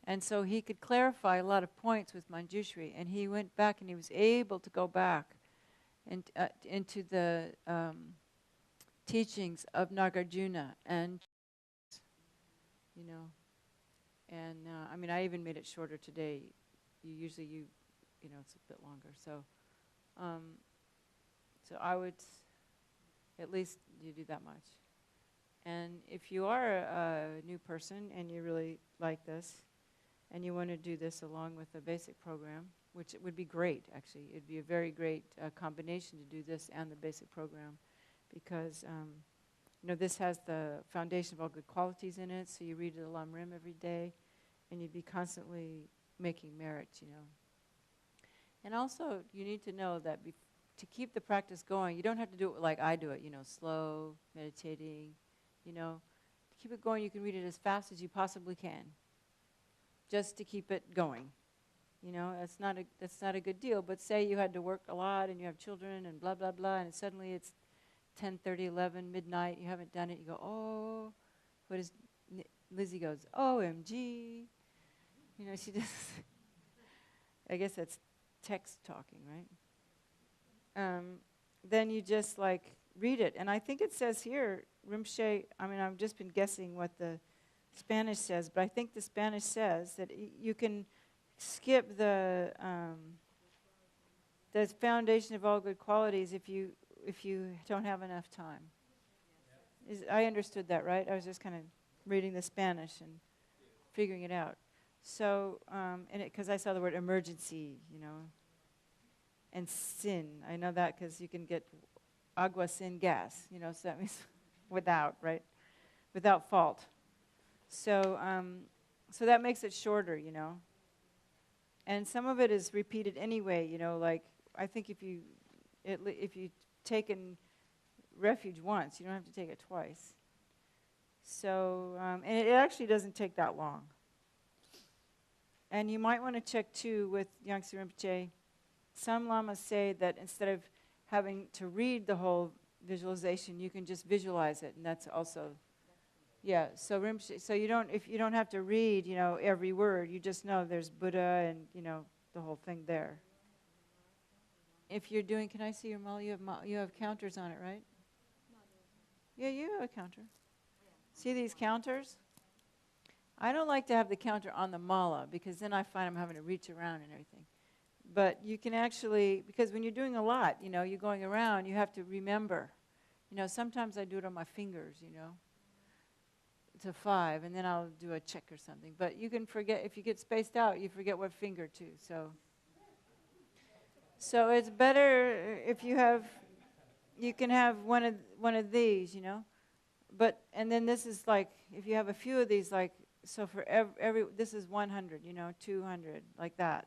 And so he could clarify a lot of points with Manjushri, and he went back and he was able to go back into the teachings of Nagarjuna and, And I even made it shorter today. Usually it's a bit longer. So I would, at least you do that much. And if you are a new person and you really like this, and you want to do this along with the basic program, which it would be great, actually. It'd be a very great combination to do this and the basic program, because this has the foundation of all good qualities in it. So you read the Lam Rim every day, and you'd be constantly making merit, And also, you need to know that to keep the practice going, you don't have to do it like I do it, slow, meditating, To keep it going, you can read it as fast as you possibly can, just to keep it going. That's not a good deal. But say you had to work a lot and you have children and blah, blah, blah, and suddenly it's 10:30, 11, midnight, you haven't done it, you go, oh, what is, Lizzie goes, OMG. She just, I guess that's text talking, right? Then you just read it. And I think it says here, Rinpoche, I've just been guessing what the Spanish says, but I think the Spanish says that you can skip the foundation of all good qualities if you don't have enough time. I understood that, right? I was just kind of reading the Spanish and figuring it out. So, because I saw the word emergency, and sin. I know that because you can get agua sin gas, so that means without, right? Without fault. So, so that makes it shorter, And some of it is repeated anyway, I think if you've taken refuge once, you don't have to take it twice. So, and it actually doesn't take that long. And you might want to check too with Yangtze Rinpoche. Some lamas say that instead of having to read the whole visualization, you can just visualize it, and that's also, yeah. So Rinpoche, so if you don't have to read, every word, you just know there's Buddha and the whole thing there. If you're doing, can I see your mala? You have counters on it, right? Yeah, you have a counter. See these counters? I don't like to have the counter on the mala because then I find I'm having to reach around and everything. But you can actually, because when you're doing a lot, you're going around, you have to remember. Sometimes I do it on my fingers, to 5, and then I'll do a check or something. But you can forget, if you get spaced out, you forget what finger too. So it's better if you can have one of these, But, and then this is if you have a few of these, so for every this is 100, 200, like that.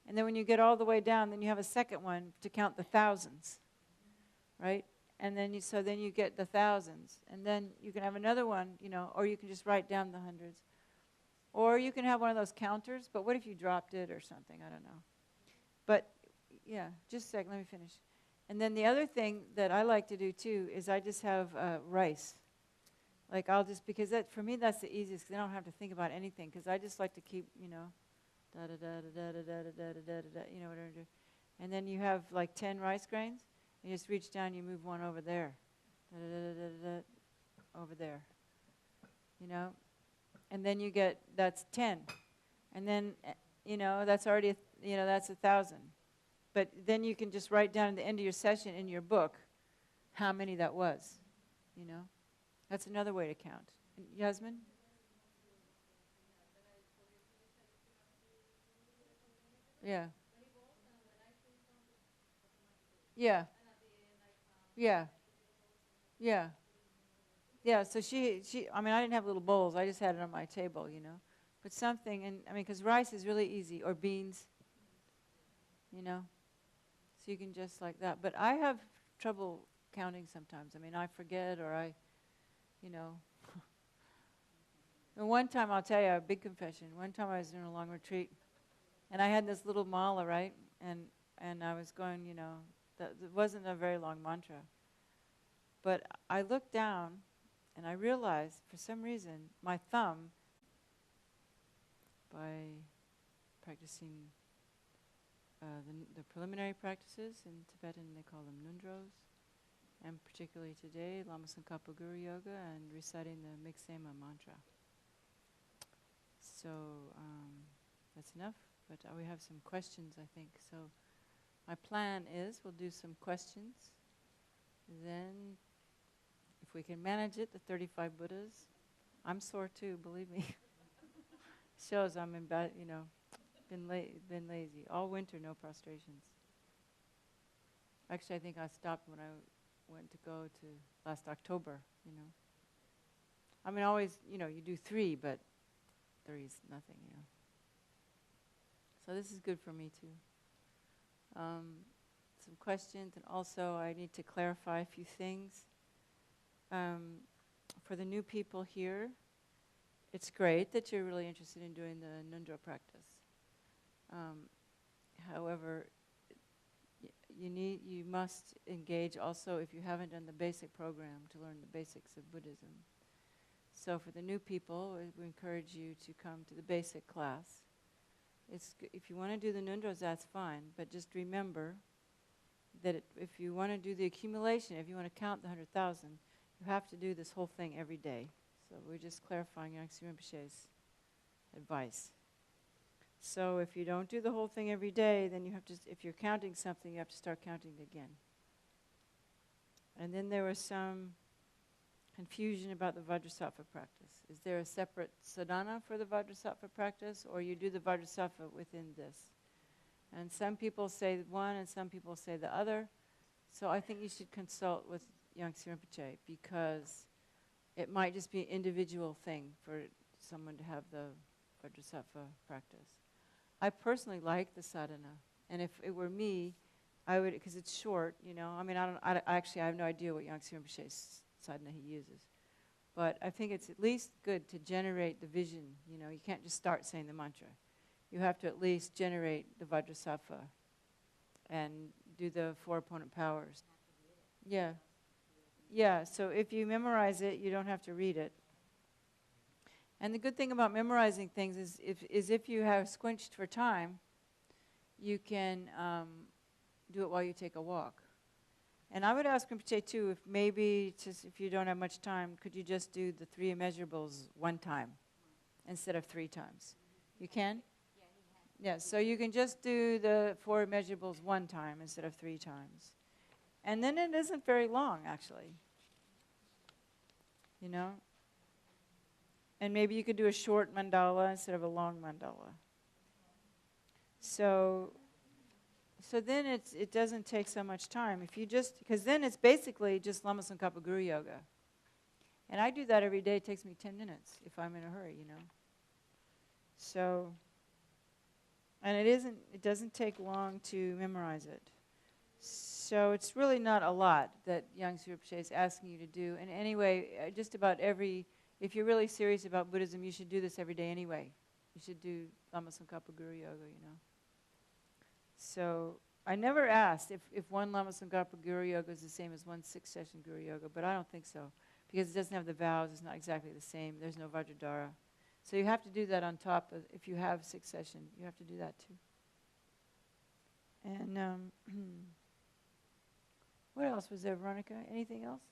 And then when you get all the way down, then you have a second one to count the thousands, right? And then you get the thousands. And then you can have another one, or you can just write down the hundreds. Or you can have one of those counters, but what if you dropped it or something? I don't know. But, yeah, just a sec, let me finish. And then the other thing that I like to do, too, is I just have rice. Because for me that's the easiest, because I don't have to think about anything, because I just like to keep, whatever I do. And then you have 10 rice grains, and you just reach down, you move one over there, over there, and then you get, that's 10. And then, that's already, that's 1,000. But then you can just write down at the end of your session in your book how many that was, That's another way to count. Yasmin? Yeah. Yeah. Yeah. Yeah. Yeah, so she I didn't have little bowls. I just had it on my table, But something, and because rice is really easy, or beans, So you can just like that. But I have trouble counting sometimes. I forget, or And one time, I'll tell you a big confession. One time I was doing a long retreat, and I had this little mala, right? And I was going, it wasn't a very long mantra. But I looked down, and I realized, for some reason, my thumb, by practicing the preliminary practices, in Tibetan they call them nundros, and particularly today, Lama Tsongkhapa Guru Yoga, and reciting the Miksema mantra. So that's enough, but we have some questions, I think. So my plan is we'll do some questions. Then, if we can manage it, the 35 Buddhas. I'm sore too, believe me. Shows I'm in bed, been lazy. All winter, no prostrations. Actually, I think I stopped when I went to go to last October, Always, you do 3, but there is nothing, you know. So this is good for me too. Some questions, and also I need to clarify a few things. For the new people here, it's great that you're really interested in doing the Nundro practice. However, you must engage also, if you haven't done the basic program, to learn the basics of Buddhism. So for the new people, we encourage you to come to the basic class. If you want to do the Nundros, that's fine, but just remember that if you want to do the accumulation, if you want to count the 100,000, you have to do this whole thing every day. So we're just clarifying Yangtze Rinpoche's advice. So if you don't do the whole thing every day, then you have to, if you're counting something, you have to start counting again. And then there was some confusion about the Vajrasattva practice. Is there a separate sadhana for the Vajrasattva practice, or you do the Vajrasattva within this? And some people say one and some people say the other. So I think you should consult with Yangtze Rinpoche, because it might just be an individual thing for someone to have the Vajrasattva practice. I personally like the sadhana, and if it were me, I would, because it's short, you know. I mean, I have no idea what Yangtze Rinpoche's sadhana he uses, but I think it's at least good to generate the vision. You know, you can't just start saying the mantra. You have to at least generate the Vajrasattva and do the 4 opponent powers. Yeah. Yeah, so if you memorize it, you don't have to read it. And the good thing about memorizing things is if you have squinched for time, you can do it while you take a walk. And I would ask Rinpoche too, if maybe just if you don't have much time, could you just do the 3 immeasurables one time instead of 3 times? You can? Yeah, so you can just do the 4 immeasurables one time instead of 3 times. And then it isn't very long, actually. You know? And maybe you could do a short mandala instead of a long mandala. So then it doesn't take so much time. If you just, because then it's basically just Lama Tsongkhapa Guru Yoga. And I do that every day. It takes me 10 minutes if I'm in a hurry, you know. So, and it doesn't take long to memorize it. So it's really not a lot that Yangtze Rinpoche is asking you to do. And anyway, just about if you're really serious about Buddhism, you should do this every day anyway. You should do Lama Tsongkhapa Guru Yoga, you know. So I never asked if one Lama Tsongkhapa Guru Yoga is the same as one 6-session Guru Yoga, but I don't think so, because it doesn't have the vows. It's not exactly the same. There's no Vajradhara. So you have to do that on top of, if you have 6-session, you have to do that too. And what else was there, Veronica? Anything else?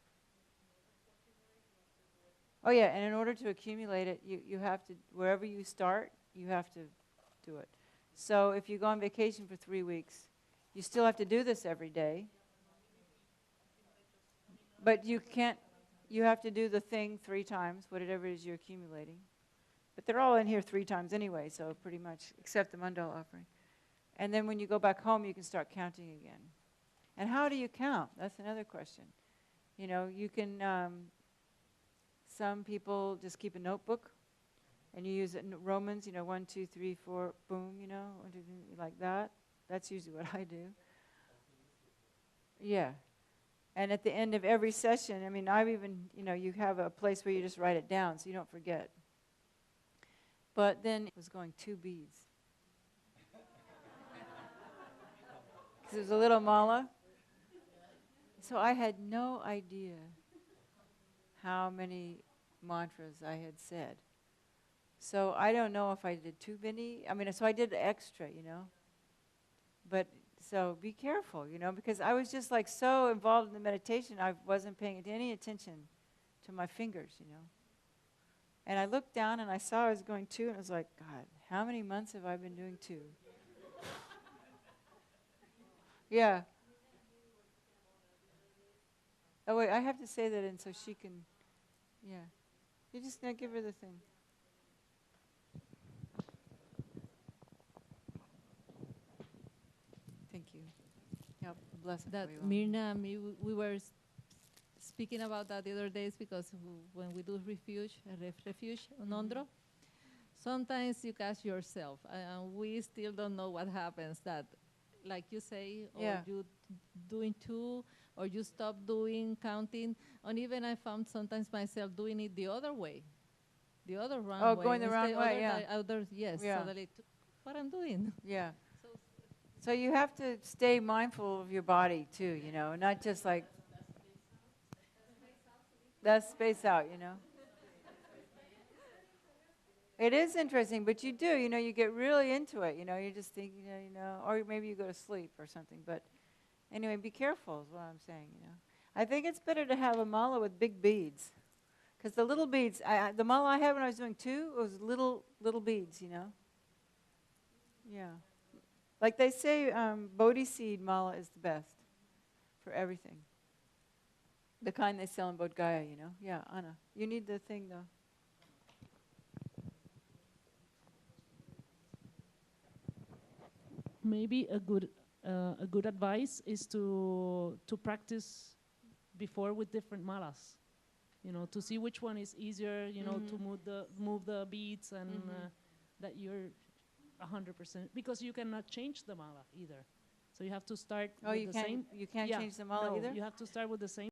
Oh yeah, and in order to accumulate it, you have to, wherever you start, you have to do it. So if you go on vacation for 3 weeks, you still have to do this every day. But you can't, you have to do the thing 3 times, whatever it is you're accumulating. But they're all in here 3 times anyway, so pretty much, except the mandala offering. And then when you go back home, you can start counting again. And how do you count? That's another question. You know, you can, some people just keep a notebook, and you use it in Romans, you know, 1, 2, 3, 4, boom, you know, 1, 2, 3, like that. That's usually what I do. Yeah. And at the end of every session, I mean, I've even, you know, you have a place where you just write it down so you don't forget. But then it was going 2 beads. Because it was a little mala. So I had no idea how many mantras I had said. So I don't know if I did too many. I mean, so I did extra, you know. But so be careful, you know, because I was just like so involved in the meditation, I wasn't paying any attention to my fingers, you know. And I looked down and I saw I was going 2, and I was like, God, how many months have I been doing 2? Yeah. Oh wait, I have to say that in so she can, yeah. You just now give her the thing. Thank you. Yeah, bless it That Oh, for you. Mirna and me, we were speaking about that the other days, because when we do refuge, refuge, Nondro, sometimes you catch yourself, and we still don't know what happens. That, like you say, or you doing two, or you stop doing counting, and even I found sometimes myself doing it the other way, the other wrong way. Oh, going the wrong way, Yes, Yeah. suddenly, what I'm doing. Yeah. So you have to stay mindful of your body too, you know, not just like that space out, you know. It is interesting, but you do, you know, you get really into it, you know, you just think, you know, or maybe you go to sleep or something. But anyway, be careful is what I'm saying, you know. I think it's better to have a mala with big beads, because the little beads, the mala I had when I was doing two, it was little beads, you know. Yeah. Like they say, Bodhi seed mala is the best for everything. The kind they sell in Bodh Gaya, you know. Yeah, Anna, you need the thing though. Maybe a good advice is to practice before with different malas, you know, to see which one is easier, you know, to move the beats, and that you're 100%, because you cannot change the mala either. So you have to start with the same. You can't change the mala either? You have to start with the same